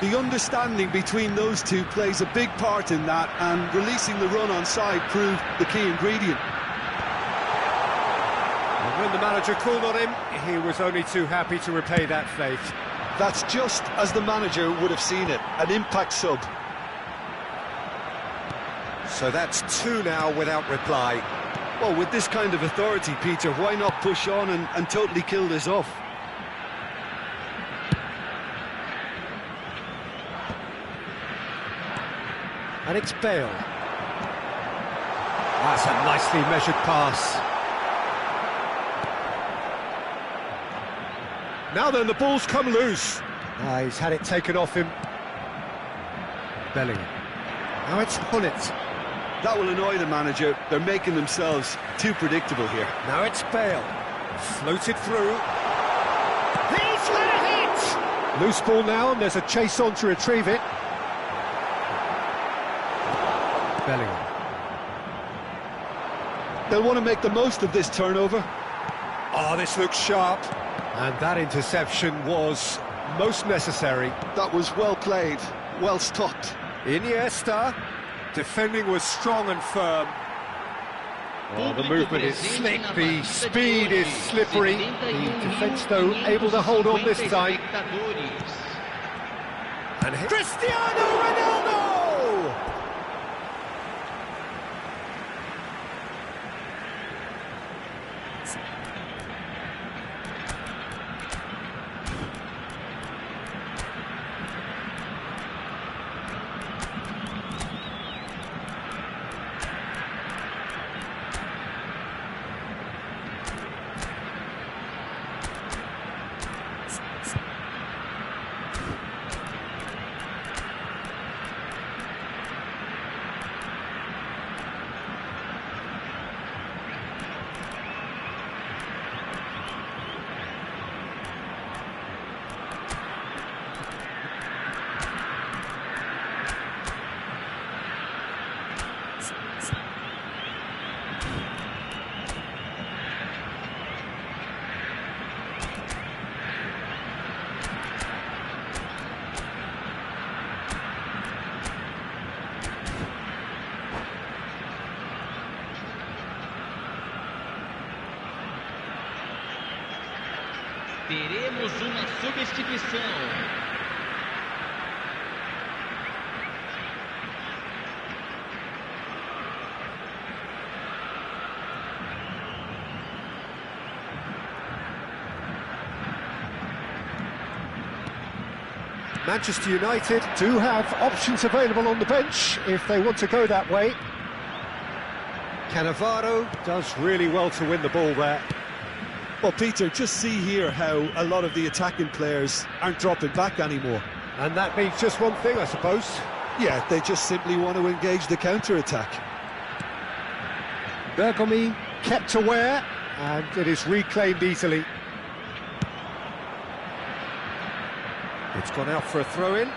The understanding between those two plays a big part in that, and releasing the run on side proved the key ingredient. And when the manager called on him, he was only too happy to repay that faith. That's just as the manager would have seen it, an impact sub. So that's two now without reply. Well, with this kind of authority, Peter, why not push on and totally kill this off? And it's Bale. That's a nicely measured pass. Now then, the ball's come loose. He's had it taken off him. Bellingham. Now it's Hullet. That will annoy the manager. They're making themselves too predictable here. Now it's Bale. Floated through. He's let it hit! Loose ball now, and there's a chase on to retrieve it. Bellingham. They'll want to make the most of this turnover. Oh, this looks sharp. And that interception was most necessary. That was well played, well stopped. Iniesta. Defending was strong and firm. Oh, the movement is slick, the speed is slippery. The defence, though, able to hold on this time. And Cristiano Ronaldo! Teremos uma substituição. Manchester United do have options available on the bench if they want to go that way. Cannavaro does really well to win the ball there. Well, Peter, just see here how a lot of the attacking players aren't dropping back anymore. And that means just one thing, I suppose. Yeah, they just simply want to engage the counter-attack. Bergomi kept aware, and it is reclaimed easily. It's gone out for a throw-in.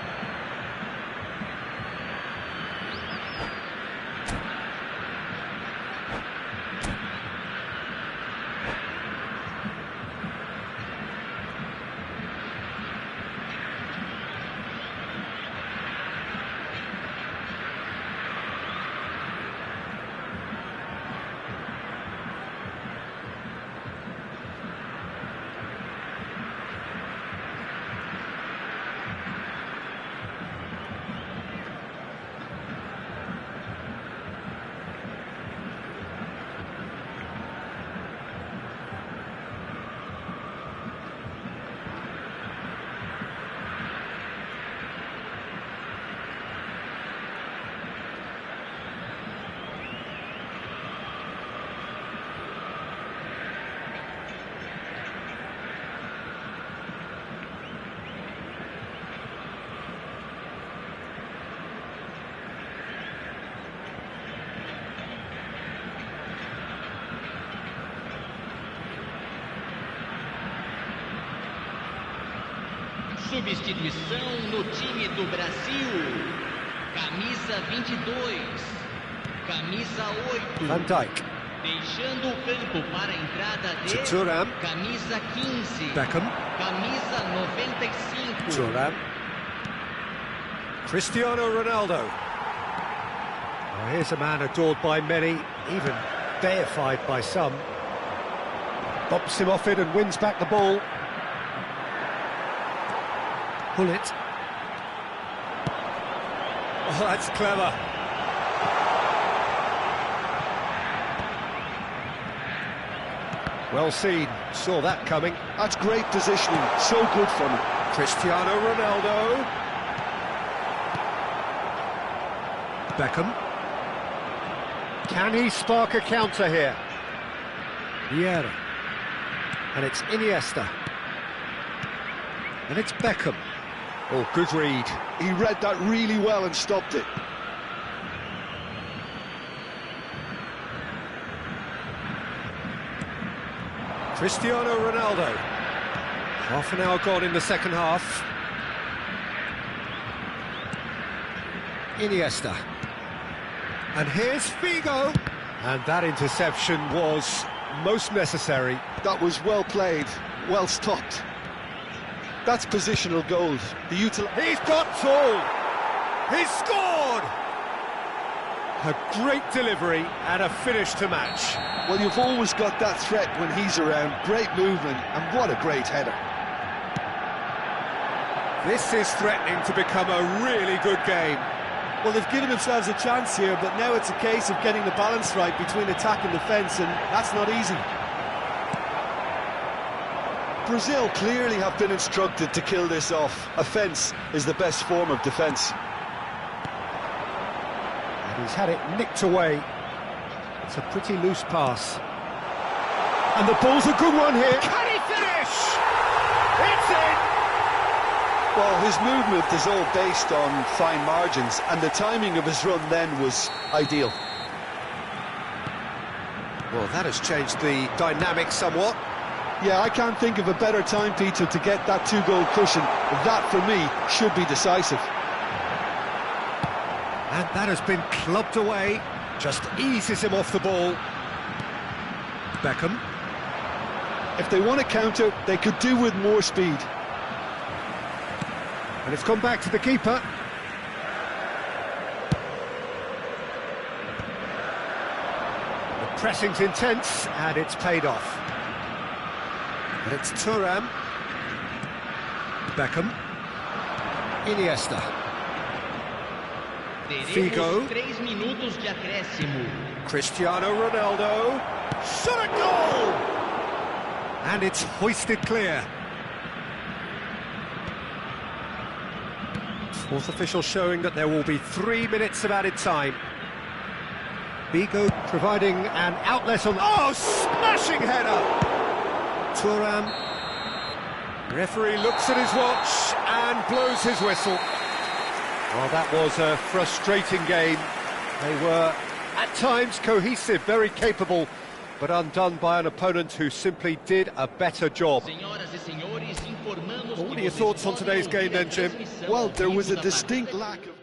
Substituição no time do Brasil. Camisa 22. Camisa 8. Van Dijk. Deixando o campo para a entrada de Thuram. Camisa 15. Beckham. Camisa 95. Thuram. Cristiano Ronaldo. Well, here's a man adored by many, even deified by some. Bumps him off it and wins back the ball. Hullet. Oh, that's clever. Well seen, saw that coming. That's great positioning, so good from him. Cristiano Ronaldo. Beckham. Can he spark a counter here? Vieira. And it's Iniesta. And it's Beckham. Oh, good read. He read that really well and stopped it. Cristiano Ronaldo. Half an hour gone in the second half. Iniesta. And here's Figo. And that interception was most necessary. That was well played, well stopped. That's positional goals. He's got all. He's scored. A great delivery and a finish to match. Well, you've always got that threat when he's around. Great movement, and what a great header. This is threatening to become a really good game. Well, they've given themselves a chance here, but now it's a case of getting the balance right between attack and defence, and that's not easy. Brazil clearly have been instructed to kill this off. Offence is the best form of defence. And he's had it nicked away. It's a pretty loose pass. And the ball's a good one here. Can he finish? It's in! Well, his movement is all based on fine margins, and the timing of his run then was ideal. Well, that has changed the dynamic somewhat. Yeah, I can't think of a better time, Peter, to get that two-goal cushion. That, for me, should be decisive. And that has been clubbed away. Just eases him off the ball. Beckham. If they want to counter, they could do with more speed. And it's gone back to the keeper. The pressing's intense, and it's paid off. And it's Thuram. Beckham. Iniesta. Figo. 3 minutos de acréscimo. Cristiano Ronaldo. Shot a goal! And it's hoisted clear. Fourth official showing that there will be 3 minutes of added time. Figo providing an outlet on... Oh, smashing header! Thuram. Referee looks at his watch and blows his whistle. Well, that was a frustrating game. They were, at times, cohesive, very capable, but undone by an opponent who simply did a better job. What are your thoughts on today's game then, Jim? Well, there was a distinct lack of...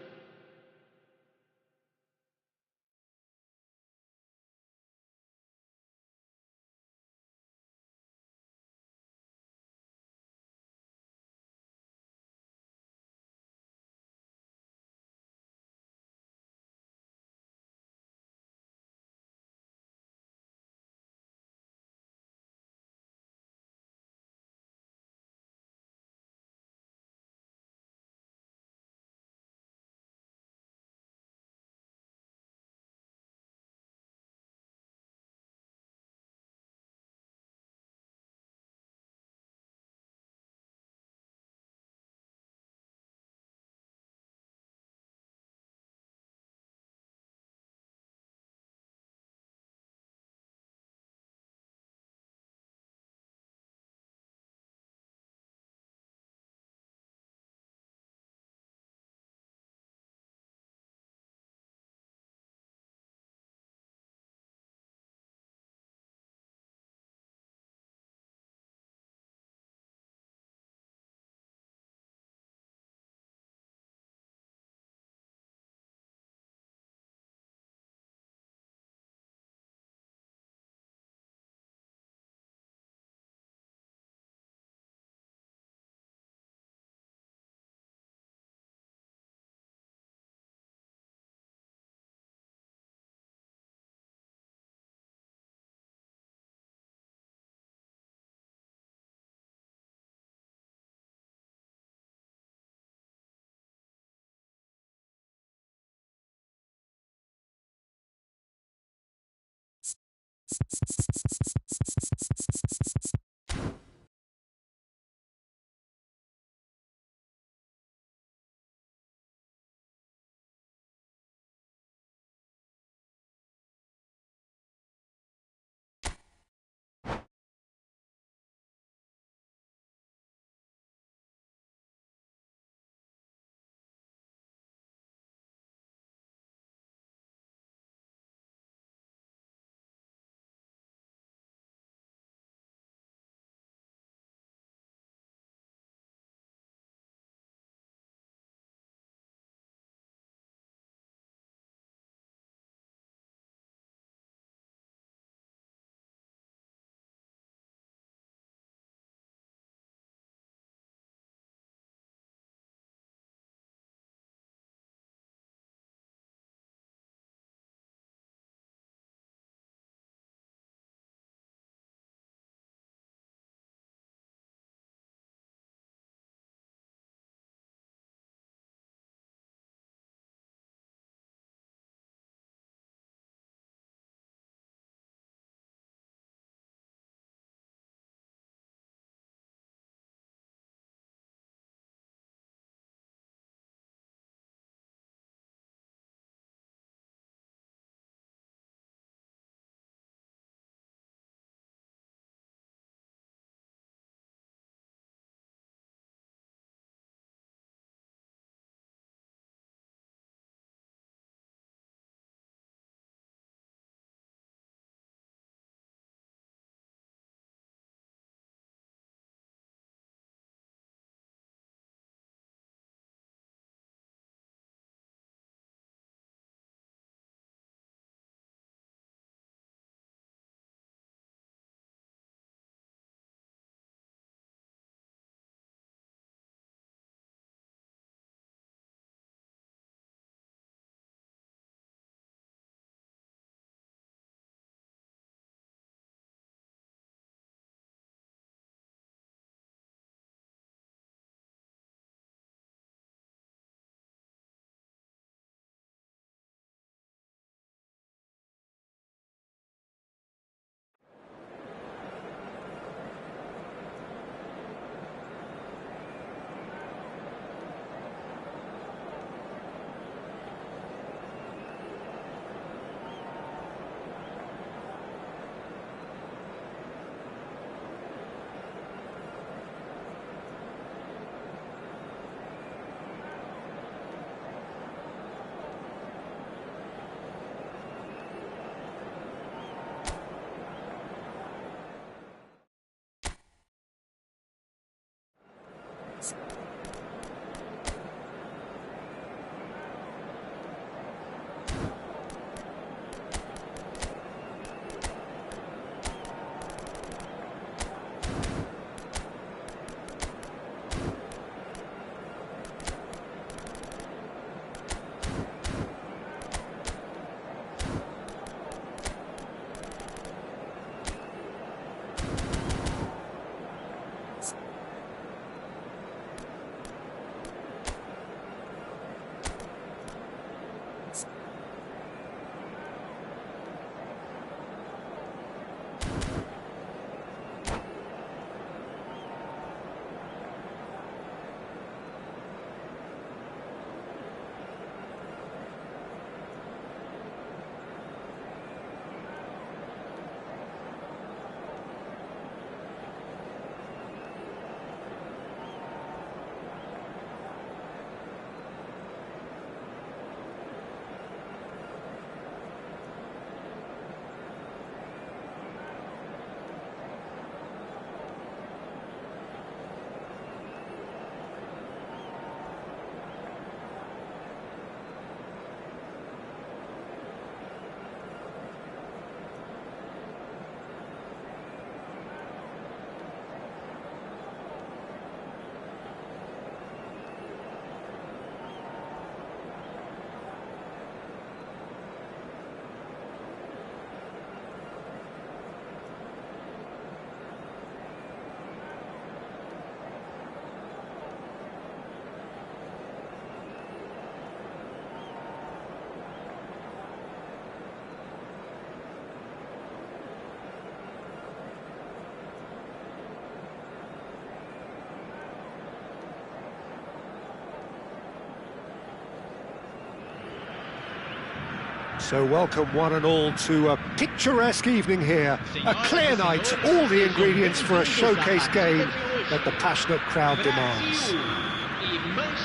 So welcome one and all to a picturesque evening here. A clear night, all the ingredients for a showcase game that the passionate crowd demands.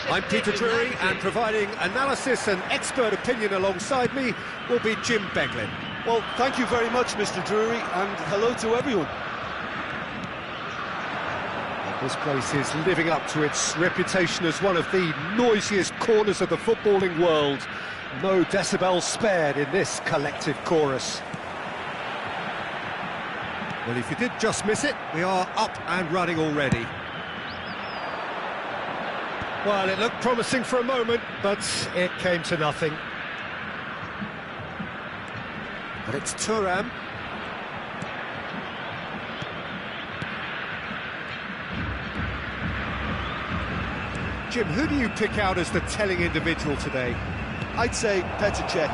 I'm Peter Drury, and providing analysis and expert opinion alongside me will be Jim Beglin. Well, thank you very much, Mr. Drury, and hello to everyone. This place is living up to its reputation as one of the noisiest corners of the footballing world. No decibels spared in this collective chorus. Well, if you did just miss it, we are up and running already. Well, it looked promising for a moment, but it came to nothing. But it's Thuram. Jim, who do you pick out as the telling individual today? I'd say Petr Cech.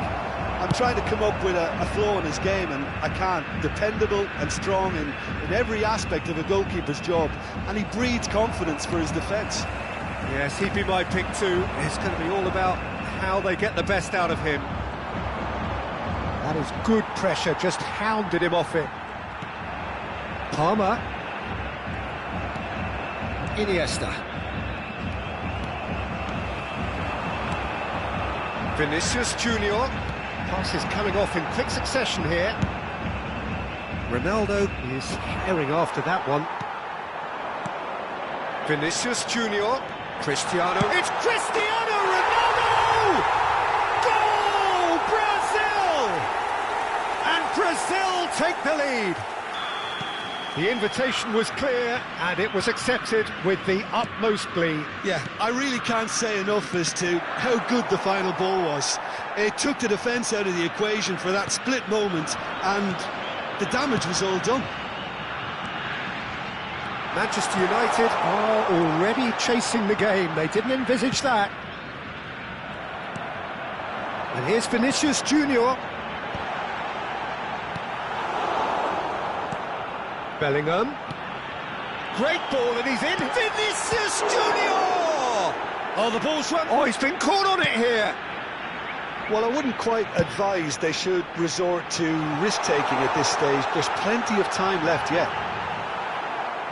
I'm trying to come up with a flaw in his game, and I can't. Dependable and strong in every aspect of a goalkeeper's job, and he breeds confidence for his defence. Yes, he'd be my pick too. It's going to be all about how they get the best out of him. That is good pressure, just hounded him off it. Palmer. Iniesta. Vinicius Junior. Pass is coming off in quick succession here. Ronaldo is herring after that one. Vinicius Junior. Cristiano. It's Cristiano Ronaldo! Goal! Brazil! And Brazil take the lead. The invitation was clear, and it was accepted with the utmost glee. Yeah, I really can't say enough as to how good the final ball was. It took the defence out of the equation for that split moment, and the damage was all done. Manchester United are already chasing the game. They didn't envisage that. And here's Vinicius Junior. Bellingham. Great ball, and he's in. Vinicius Junior! Oh, the ball's run. Oh, he's been caught on it here. Well, I wouldn't quite advise they should resort to risk-taking at this stage. There's plenty of time left yet.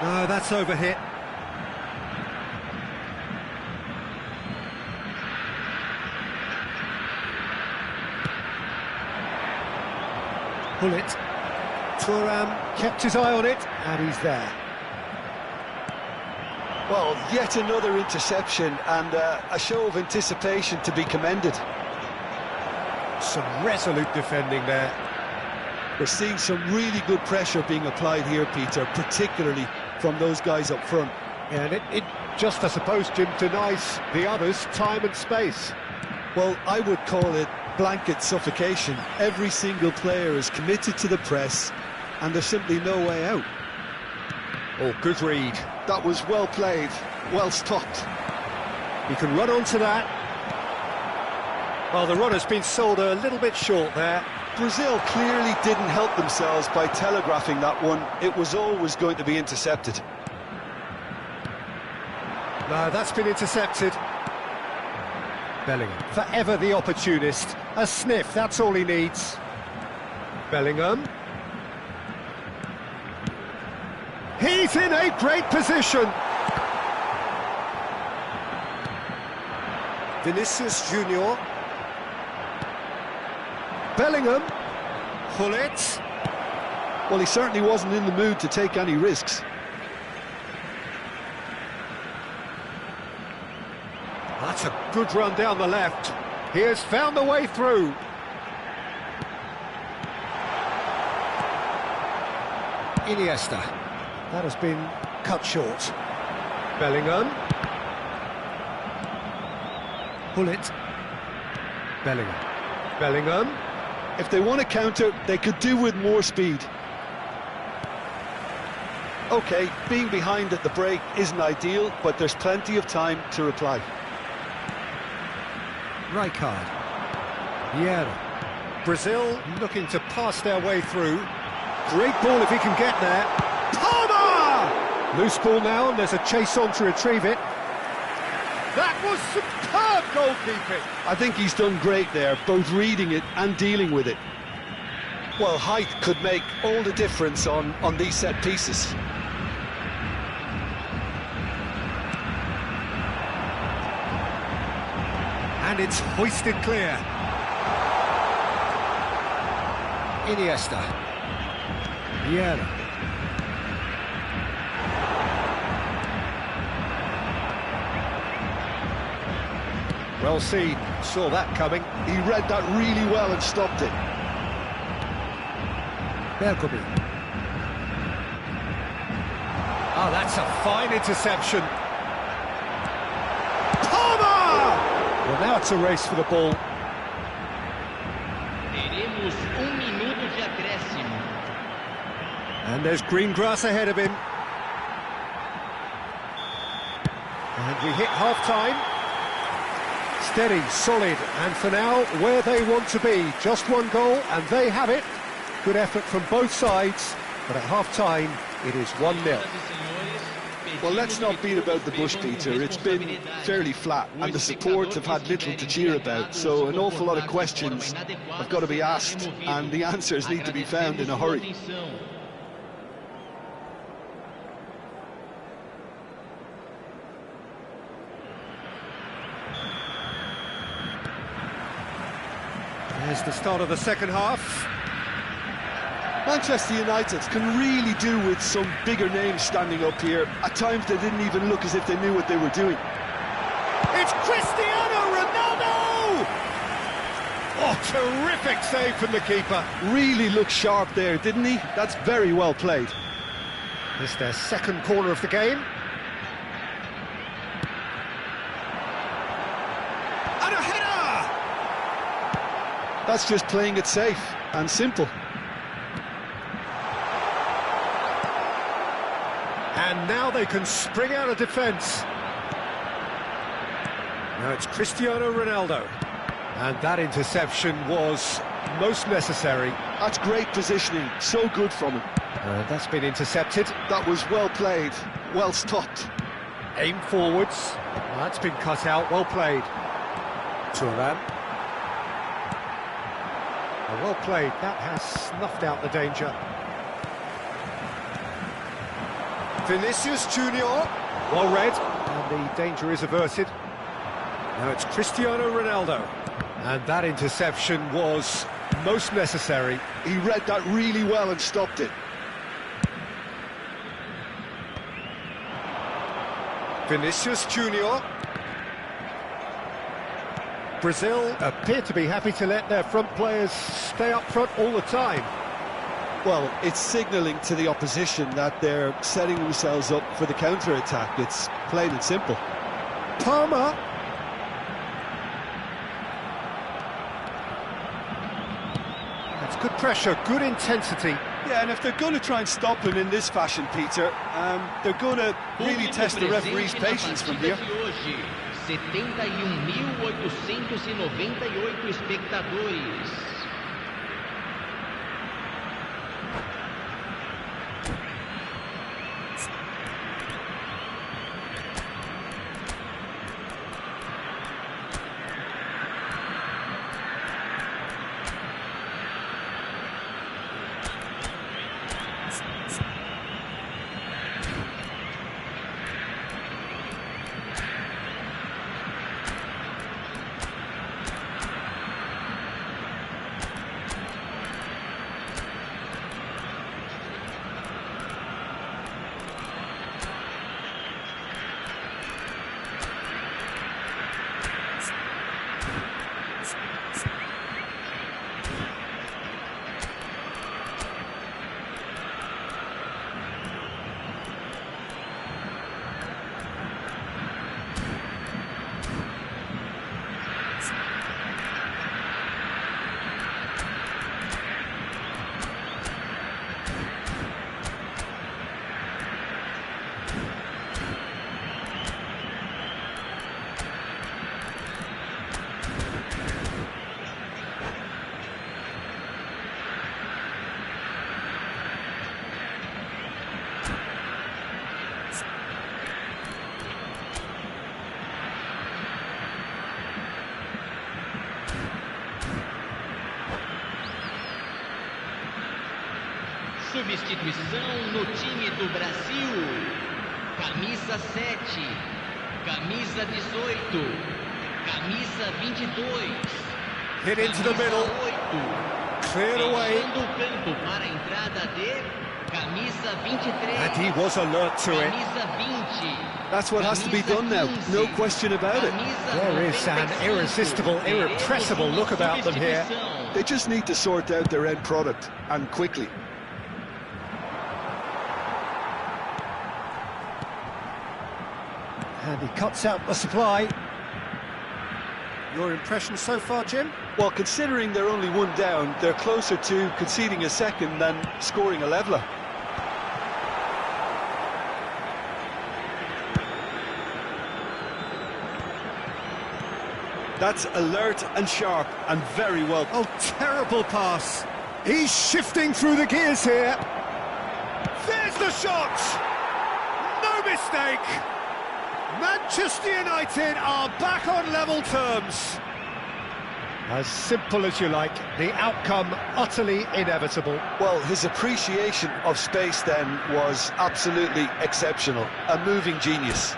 No, that's overhit. Pull it. Thuram kept his eye on it, and he's there. Well, yet another interception, and a show of anticipation to be commended. Some resolute defending there. We're seeing some really good pressure being applied here, Peter, particularly from those guys up front. And it just, I suppose, Jim, denies the others time and space. Well, I would call it blanket suffocation. Every single player is committed to the press, and there's simply no way out. Oh, good read. That was well played, well stopped. He can run onto that. Well, the run has been sold a little bit short there. Brazil clearly didn't help themselves by telegraphing that one. It was always going to be intercepted. No, that's been intercepted. Bellingham, forever the opportunist. A sniff, that's all he needs. Bellingham. He's in a great position. Vinicius Junior. Bellingham. Pull it. Well, he certainly wasn't in the mood to take any risks. That's a good run down the left. He has found the way through. Iniesta. That has been cut short. Bellingham. Pull it. Bellingham. Bellingham. If they want to counter, they could do with more speed. OK, being behind at the break isn't ideal, but there's plenty of time to reply. Rijkaard. Vieira. Brazil looking to pass their way through. Great ball if he can get there. Palmer! Loose ball now, and there's a chase on to retrieve it. That was superb goalkeeping. I think he's done great there, both reading it and dealing with it. Well, height could make all the difference on these set pieces. And it's hoisted clear. Iniesta. Vieira. Well seen, saw that coming. He read that really well and stopped it. Bergomi. Oh, that's a fine interception. Palmer! Well, now it's a race for the ball. Teremos minuto de acréscimo. And there's green grass ahead of him. And we hit half-time. Steady, solid, and for now, where they want to be. Just one goal, and they have it. Good effort from both sides, but at half-time, it is 1-0. Well, let's not beat about the bush, Peter. It's been fairly flat, and the support have had little to cheer about, so an awful lot of questions have got to be asked, and the answers need to be found in a hurry. There's the start of the second half. Manchester United can really do with some bigger names standing up here. At times they didn't even look as if they knew what they were doing. It's Cristiano Ronaldo! Oh, terrific save from the keeper. Really looked sharp there, didn't he? That's very well played. It's their second corner of the game. And a header! That's just playing it safe and simple. And now they can spring out of defence. Now it's Cristiano Ronaldo. And that interception was most necessary. That's great positioning, so good from him. That's been intercepted. That was well played, well stopped. Aim forwards. That's been cut out, well played. Thuram. Well played, that has snuffed out the danger. Vinicius Junior. Well read, and the danger is averted. Now it's Cristiano Ronaldo. And that interception was most necessary. He read that really well and stopped it. Vinicius Junior. Brazil appear to be happy to let their front players stay up front all the time. Well, it's signalling to the opposition that they're setting themselves up for the counter-attack. It's plain and simple. Palmer. That's good pressure, good intensity. Yeah, and if they're going to try and stop him in this fashion, Peter, they're going to really test the referee's patience from here. 71.898 espectadores. Substituição no time do Brasil. Camisa 7, camisa 18, camisa 22. Hit into the middle. Cleared away. Fechando o campo para a entrada de camisa 23. And he was alert to it. Camisa 20. That's what has to be done now, no question about it. There is an irresistible, irrepressible look about them here. They just need to sort out their end product, and quickly. And he cuts out the supply. Your impression so far, Jim? Well, considering they're only one down, they're closer to conceding a second than scoring a leveller. That's alert and sharp and very well. Oh, terrible pass. He's shifting through the gears here. There's the shot! No mistake! Manchester United are back on level terms. As simple as you like, the outcome utterly inevitable. Well, his appreciation of space then was absolutely exceptional. A moving genius.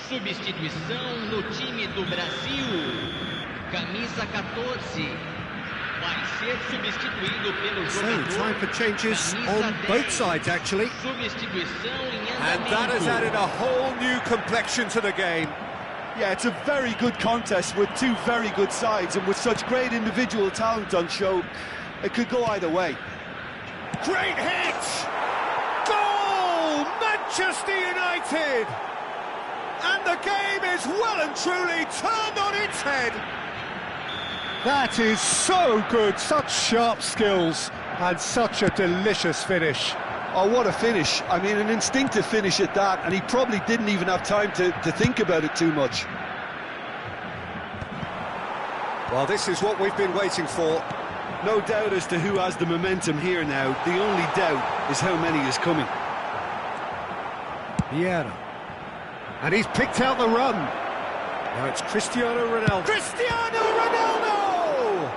Substituição no time do Brasil. Camisa 14. Vai ser substituído pelo So, jogador. time for changes camisa on 10. both sides, actually. Substituição em And that has andamento. added a whole new complexion to the game. Yeah, it's a very good contest with two very good sides, and with such great individual talent on show, it could go either way. Great hit! Goal! Manchester United! And the game is well and truly turned on its head. That is so good, such sharp skills, and such a delicious finish. Oh, what a finish. I mean, an instinctive finish at that, and he probably didn't even have time to think about it too much. Well, this is what we've been waiting for. No doubt as to who has the momentum here now. The only doubt is how many is coming. Vieira. And he's picked out the run. Now it's Cristiano Ronaldo. Cristiano Ronaldo!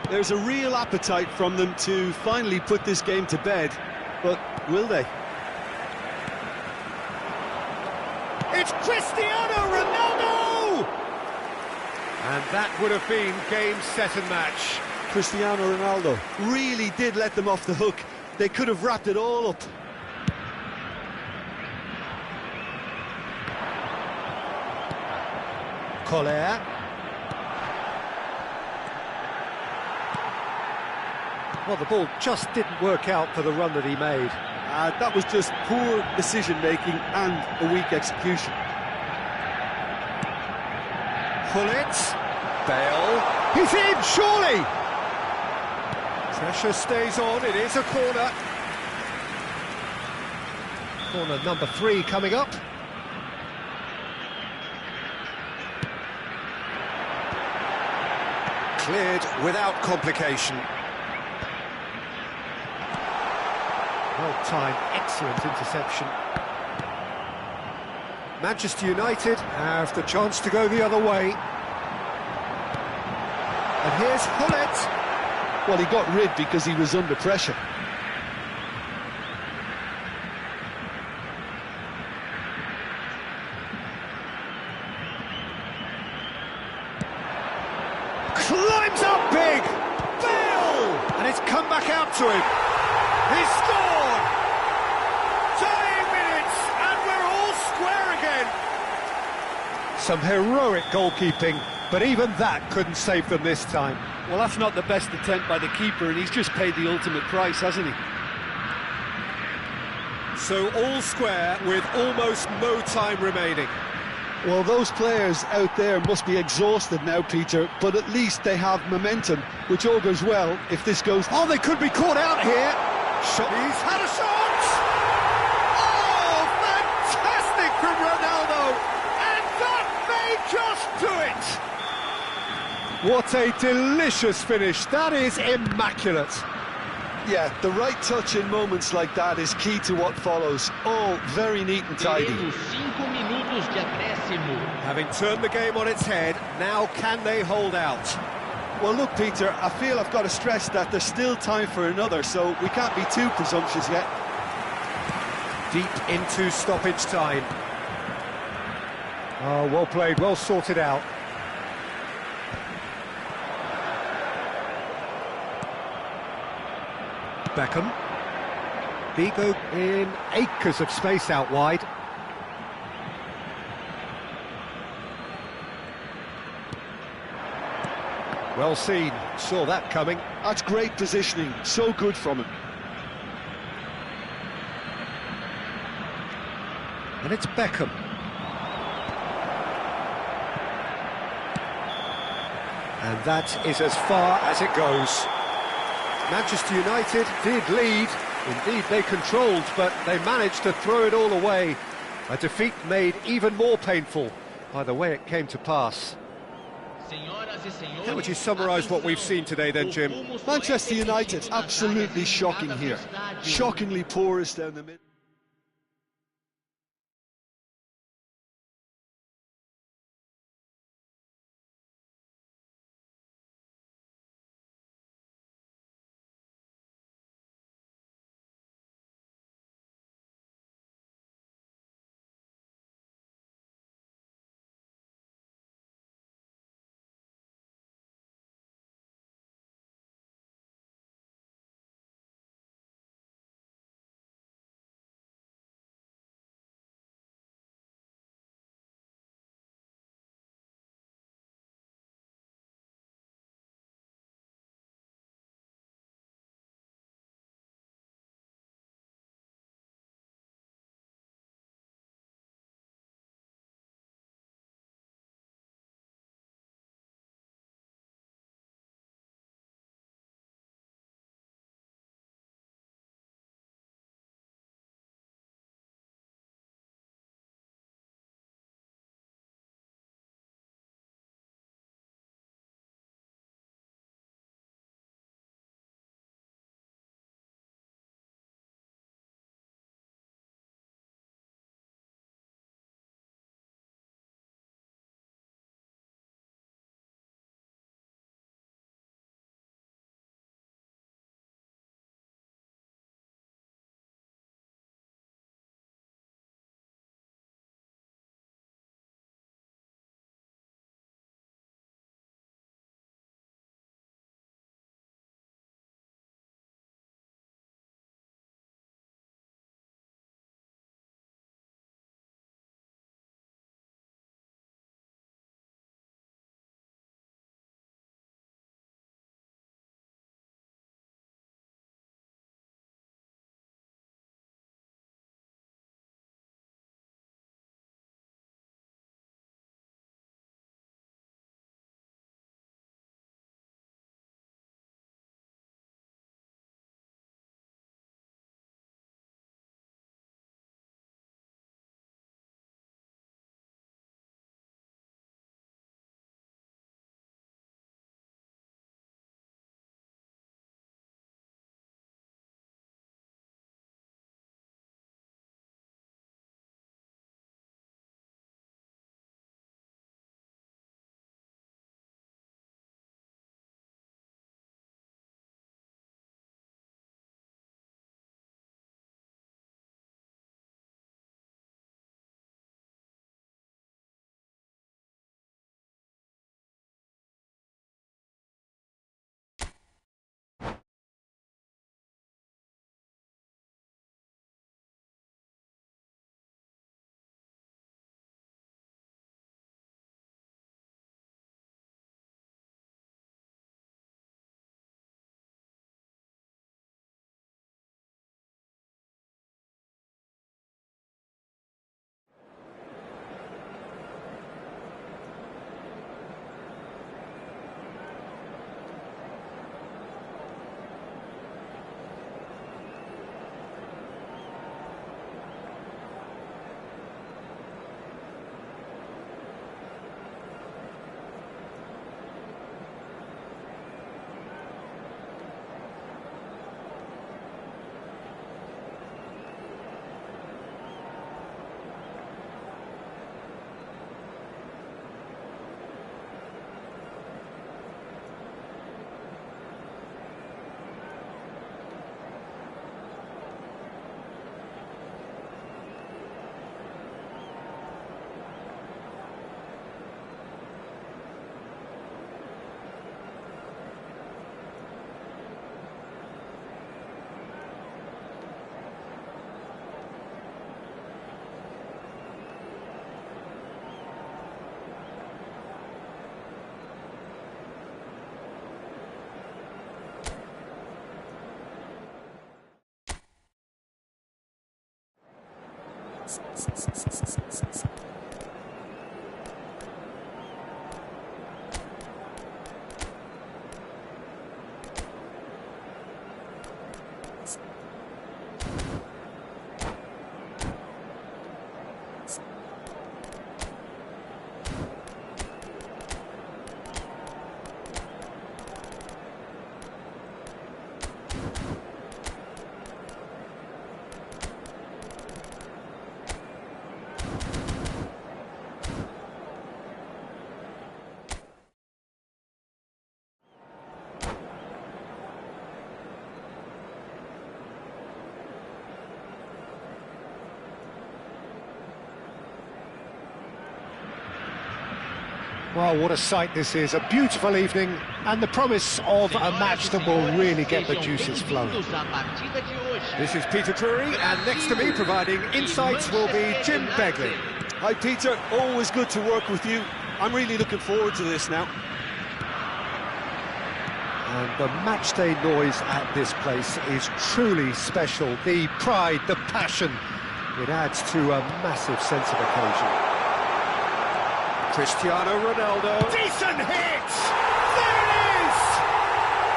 There's a real appetite from them to finally put this game to bed, but will they? It's Cristiano Ronaldo! And that would have been game, set and match. Cristiano Ronaldo really did let them off the hook. They could have wrapped it all up. Collier. Well, the ball just didn't work out for the run that he made. That was just poor decision-making and a weak execution. Pullet. Bale. He's in, surely! Pressure stays on, it is a corner. Corner number 3 coming up. Cleared without complication. Well-timed, excellent interception. Manchester United have the chance to go the other way. And here's Hullet. Well, he got rid because he was under pressure. Climbs up big! Bale! And it's come back out to him. He's scored! Dying minutes, and we're all square again. Some heroic goalkeeping, but even that couldn't save them this time. Well, that's not the best attempt by the keeper, and he's just paid the ultimate price, hasn't he? So all square with almost no time remaining. Well, those players out there must be exhausted now, Peter, but at least they have momentum, which augurs well if this goes... Oh, they could be caught out here. Shot. He's had a shot! Oh, fantastic from Ronaldo! And that may just do it! What a delicious finish. That is immaculate. Yeah, the right touch in moments like that is key to what follows. All very neat and tidy. Teremos 5 minutos de acréscimo. Having turned the game on its head, now can they hold out? Well, look, Peter, I feel I've got to stress that there's still time for another, so we can't be too presumptuous yet. Deep into stoppage time. Oh, well played, well sorted out. Beckham. Vigo in acres of space out wide. Well seen, saw that coming. That's great positioning, so good from him. And it's Beckham. And that is as far as it goes. Manchester United did lead, indeed they controlled, but they managed to throw it all away. A defeat made even more painful by the way it came to pass. How would you summarise what we've seen today then, Jim? Manchester United, absolutely shocking here. Shockingly porous down the middle. Well, what a sight this is, a beautiful evening, and the promise of a match that will really get the juices flowing. This is Peter Drury, and next to me providing insights will be Jim Begley. Hi Peter, always good to work with you. I'm really looking forward to this now. And the matchday noise at this place is truly special. The pride, the passion, it adds to a massive sense of occasion. Cristiano Ronaldo. Decent hit! There it is!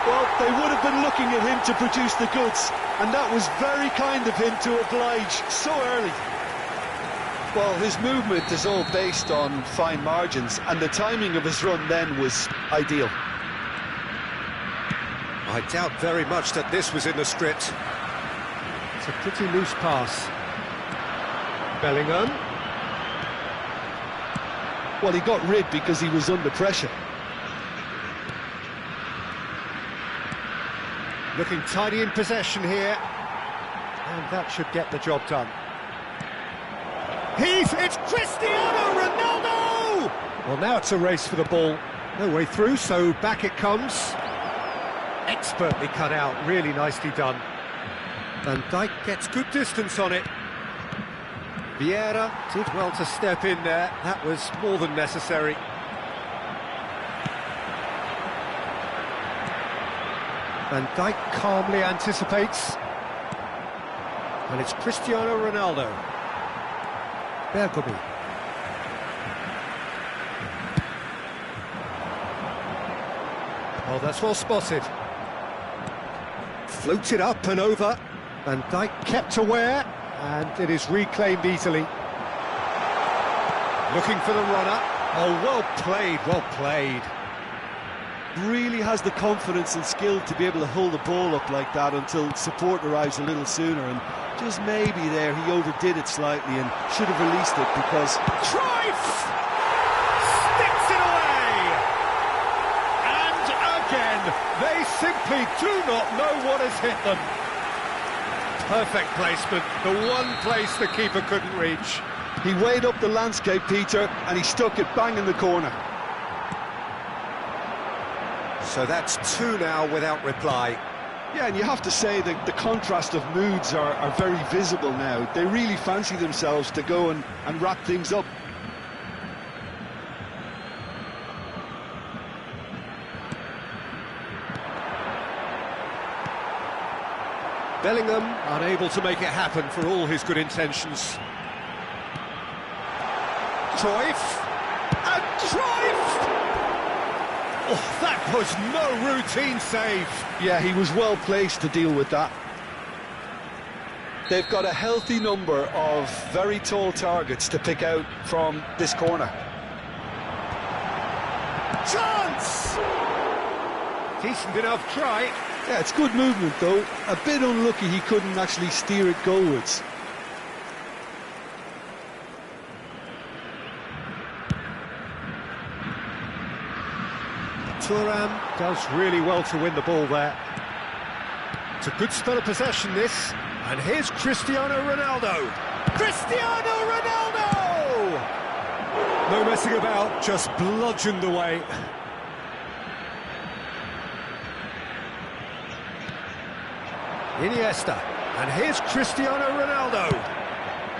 Well, they would have been looking at him to produce the goods, and that was very kind of him to oblige so early. Well, his movement is all based on fine margins, and the timing of his run then was ideal. I doubt very much that this was in the script. It's a pretty loose pass. Bellingham. Well, he got rid because he was under pressure. Looking tidy in possession here. And that should get the job done. It's Cristiano Ronaldo! Well, now it's a race for the ball. No way through, so back it comes. Expertly cut out, really nicely done. Van Dijk gets good distance on it. Vieira did well to step in there, that was more than necessary. Van Dijk calmly anticipates. And it's Cristiano Ronaldo. Bergomi. Oh, that's well spotted. Floated up and over. Van Dijk kept aware. And it is reclaimed easily. Looking for the runner. Oh, well played, well played. Really has the confidence and skill to be able to hold the ball up like that until support arrives a little sooner, and just maybe there he overdid it slightly and should have released it because... Cruyff! Sticks it away! And again, they simply do not know what has hit them. Perfect placement, the one place the keeper couldn't reach. He weighed up the landscape, Peter, and he stuck it bang in the corner. So that's two now without reply. Yeah, and you have to say that the contrast of moods are very visible now. They really fancy themselves to go and wrap things up. Bellingham unable to make it happen for all his good intentions. Cruyff, and Cruyff! Oh, that was no routine save. Yeah, he was well placed to deal with that. They've got a healthy number of very tall targets to pick out from this corner. Chance! Decent enough try. Yeah, it's good movement though. A bit unlucky he couldn't actually steer it goalwards. Thuram does really well to win the ball there. It's a good spell of possession, this. And here's Cristiano Ronaldo. Cristiano Ronaldo! No messing about, just bludgeoned away. Iniesta, and here's Cristiano Ronaldo.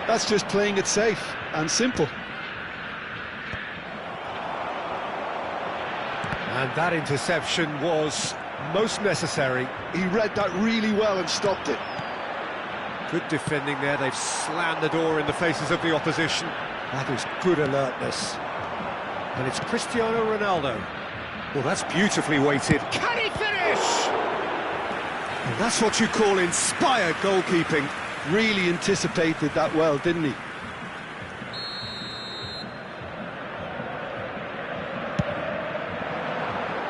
That's just playing it safe and simple. And that interception was most necessary. He read that really well and stopped it. Good defending there, they've slammed the door in the faces of the opposition. That is good alertness. And it's Cristiano Ronaldo. Well, that's beautifully weighted. Can he finish? And that's what you call inspired goalkeeping. Really anticipated that well, didn't he?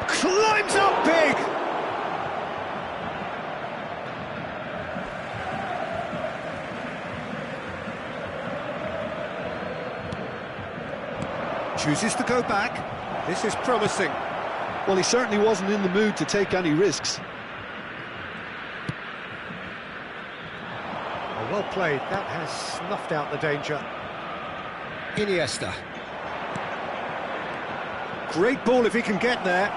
Climbs up big! Chooses to go back. This is promising. Well, he certainly wasn't in the mood to take any risks. Oh, well played. That has snuffed out the danger. Iniesta. Great ball if he can get there.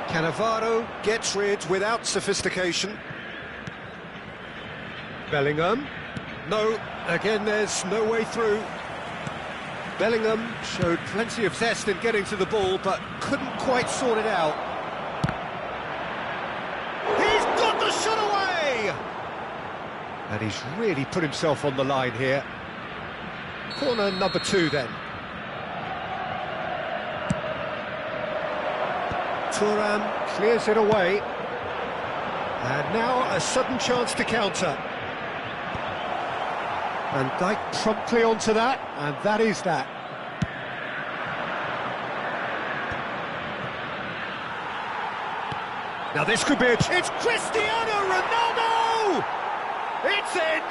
Cannavaro gets rid without sophistication. Bellingham. No, again there's no way through. Bellingham showed plenty of zest in getting to the ball, but couldn't quite sort it out. He's got the shot away! And he's really put himself on the line here. Corner number 2 then. Thuram clears it away. And now a sudden chance to counter. And Dijk promptly onto that, and that is that. Now this could be it's Cristiano Ronaldo! It's in!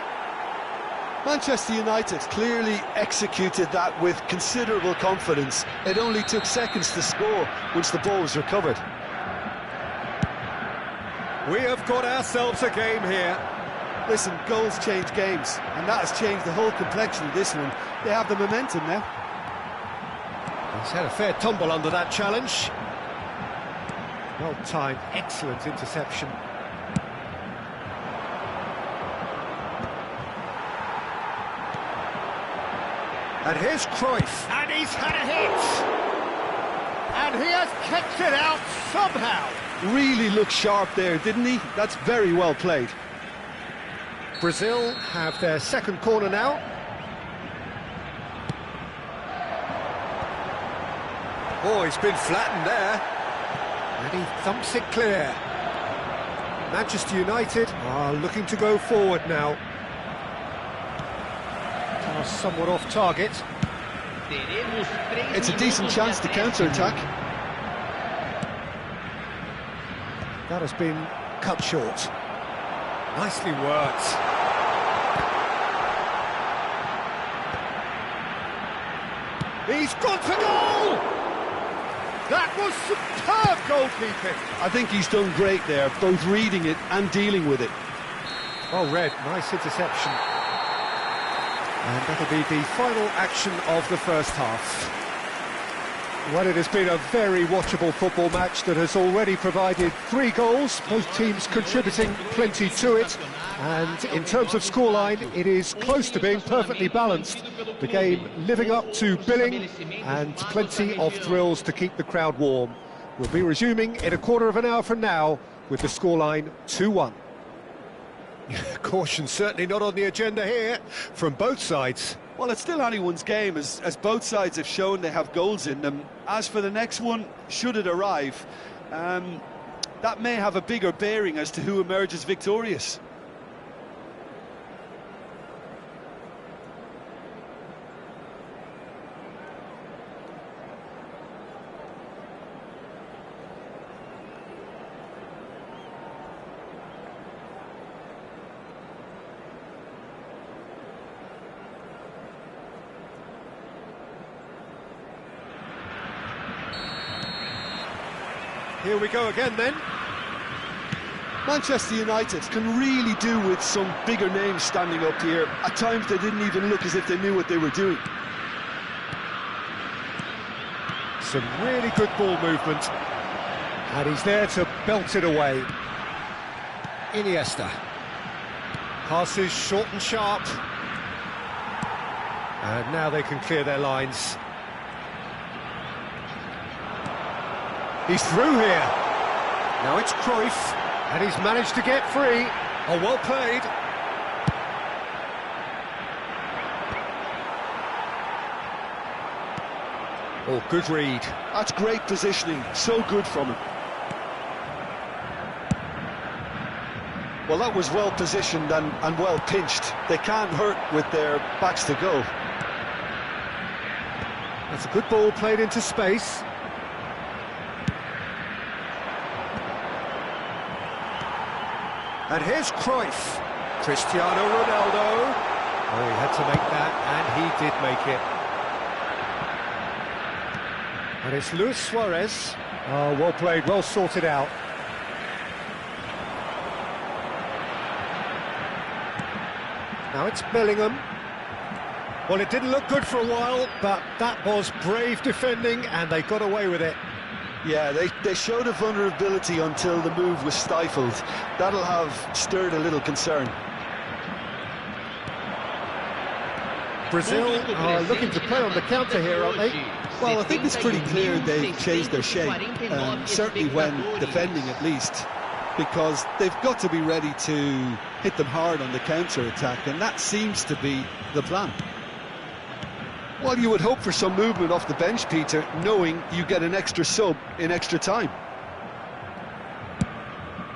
Manchester United clearly executed that with considerable confidence. It only took seconds to score once the ball was recovered. We have got ourselves a game here. Listen, goals change games, and that has changed the whole complexion of this one. They have the momentum now. He's had a fair tumble under that challenge. Well timed, excellent interception. And here's Cruyff, and he's had a hit! And he has kicked it out somehow! Really looked sharp there, didn't he? That's very well played. Brazil have their second corner now. Oh, he's been flattened there. And he thumps it clear. Manchester United are looking to go forward now. Pass somewhat off target. It's a decent chance to counter-attack. That has been cut short. Nicely worked. He's gone for goal! That was superb goalkeeping. I think he's done great there, both reading it and dealing with it. Well read, nice interception. And that'll be the final action of the first half. Well, it has been a very watchable football match that has already provided 3 goals, both teams contributing plenty to it. And in terms of scoreline, it is close to being perfectly balanced. The game living up to billing and plenty of thrills to keep the crowd warm. We'll be resuming in a quarter of an hour from now with the scoreline 2-1. Caution certainly not on the agenda here from both sides. Well, it's still anyone's game, as both sides have shown they have goals in them. As for the next one, should it arrive, that may have a bigger bearing as to who emerges victorious. Here we go again then. Manchester United can really do with some bigger names standing up here. At times they didn't even look as if they knew what they were doing. Some really good ball movement. And he's there to belt it away. Iniesta. Passes short and sharp. And now they can clear their lines. He's through here. Now it's Cruyff, and he's managed to get free. Oh, well played. Oh, good read. That's great positioning, so good from him. Well, that was well positioned and well pinched. They can't hurt with their backs to go. That's a good ball played into space. And here's Cruyff. Cristiano Ronaldo. Oh, he had to make that, and he did make it. And it's Luis Suarez. Oh, well played, well sorted out. Now it's Bellingham. Well, it didn't look good for a while, but that was brave defending, and they got away with it. Yeah, they showed a vulnerability until the move was stifled. That'll have stirred a little concern. Brazil are looking to play on the counter here, aren't they? Well, I think it's pretty clear they've changed their shape, certainly when defending at least, because they've got to be ready to hit them hard on the counter-attack, and that seems to be the plan. Well, you would hope for some movement off the bench, Peter, knowing you get an extra sub in extra time.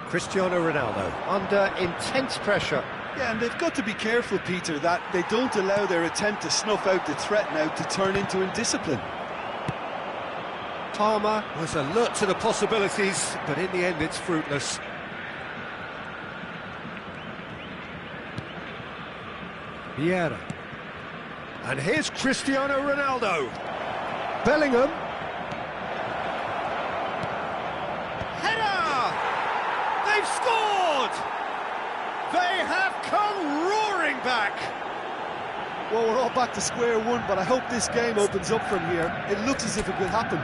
Cristiano Ronaldo under intense pressure. Yeah, and they've got to be careful, Peter, that they don't allow their attempt to snuff out the threat now to turn into indiscipline. Palmer was alert to the possibilities, but in the end it's fruitless. Vieira. And here's Cristiano Ronaldo. Bellingham. Header! They've scored! They have come roaring back! Well, we're all back to square one, but I hope this game opens up from here. It looks as if it could happen.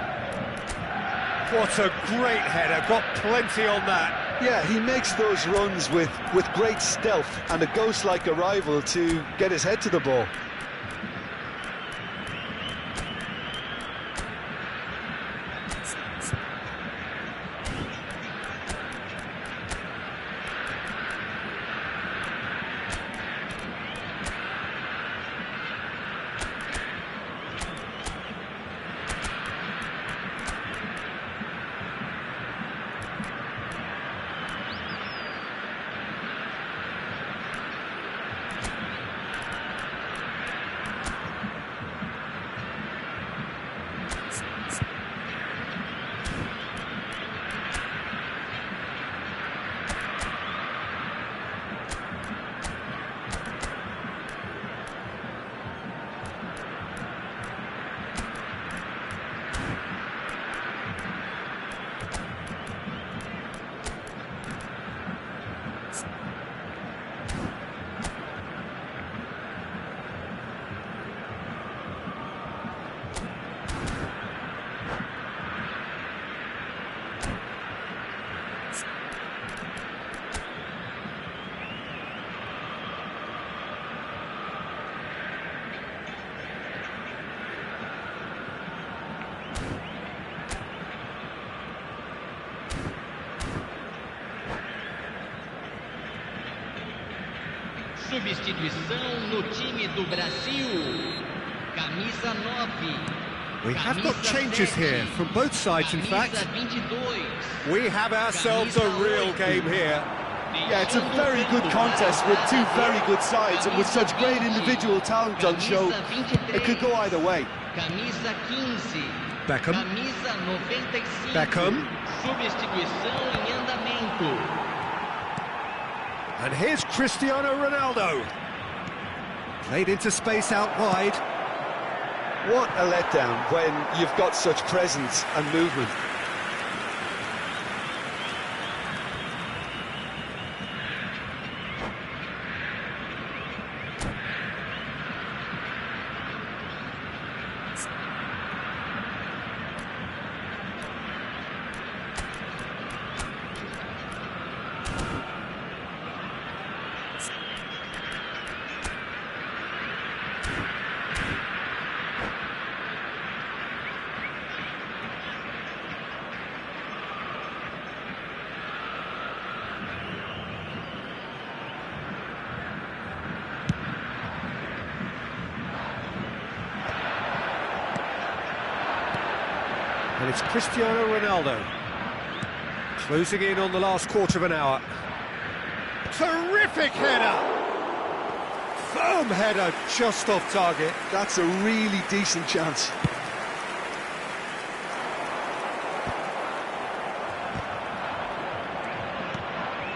What a great header, got plenty on that. Yeah, he makes those runs with great stealth and a ghost-like arrival to get his head to the ball. Substituição no time do Brasil. Camisa 9. We have got changes here from both sides, in fact. 22. We have ourselves a real game here. Yeah, it's a very good contest with two very good sides, and with such great individual talent on show, it could go either way. Camisa 15. Beckham. Camisa 95. Beckham. Substituição em andamento. And here's Cristiano Ronaldo. Played into space out wide. What a letdown when you've got such presence and movement. And it's Cristiano Ronaldo. Closing in on the last quarter of an hour. Terrific header! Firm header, just off target. That's a really decent chance.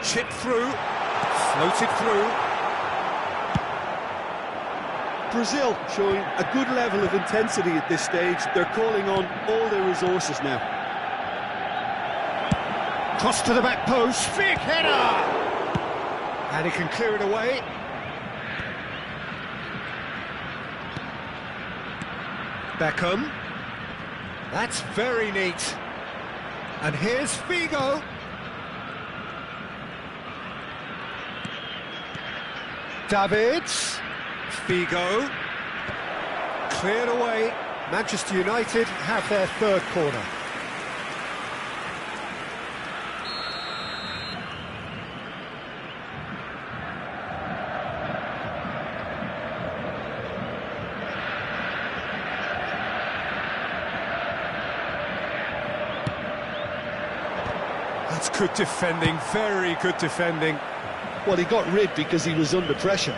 Chipped through, floated through. Brazil showing a good level of intensity at this stage. They're calling on all their resources now. Cross to the back post, big header! And he can clear it away. Beckham. That's very neat. And here's Figo. Davids. Figo. Cleared away. Manchester United have their third corner. That's good defending, very good defending. Well, he got rid because he was under pressure.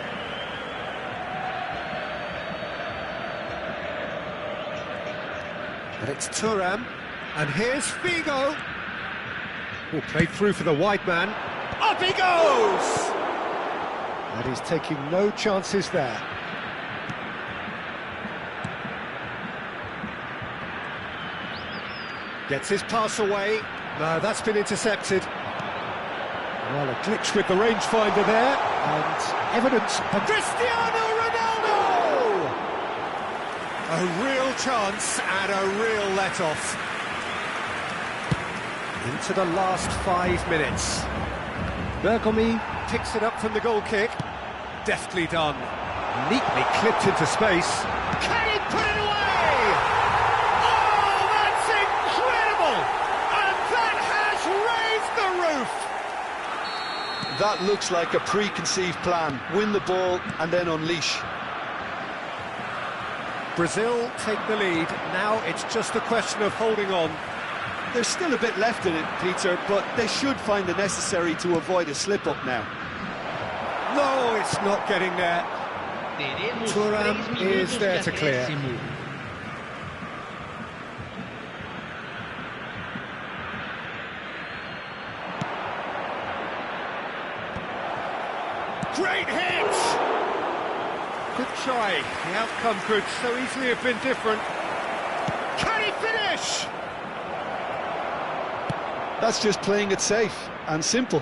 And it's Thuram, and here's Figo. Oh, played through for the wide man. Up he goes! And he's taking no chances there. Gets his pass away. No, that's been intercepted. Well, a glitch with the rangefinder there, and evidence of Cristiano Ronaldo! A real chance and a real let-off. Into the last 5 minutes. Bergomi picks it up from the goal kick. Deftly done. Neatly clipped into space. Can he put it away? Oh, that's incredible! And that has raised the roof! That looks like a preconceived plan. Win the ball and then unleash. Brazil take the lead. Now it's just a question of holding on. There's still a bit left in it, Peter, but they should find the necessary to avoid a slip-up now. No, it's not getting there. Thuram is there to clear. Great hit! Good try. The outcome could so easily have been different. Can he finish? That's just playing it safe and simple.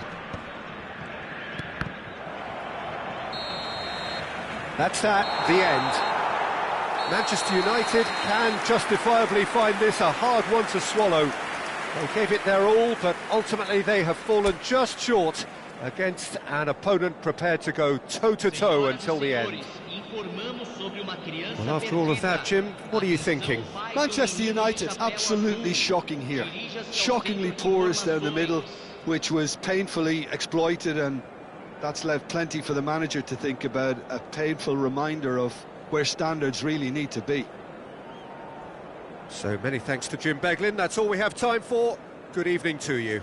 That's at the end. Manchester United can justifiably find this a hard one to swallow. They gave it their all, but ultimately they have fallen just short against an opponent prepared to go toe-to-toe until the end. Well, after all of that, Jim, what are you thinking? Manchester United, absolutely shocking here. Shockingly porous down the middle, which was painfully exploited, and that's left plenty for the manager to think about, a painful reminder of where standards really need to be. So many thanks to Jim Beglin. That's all we have time for. Good evening to you.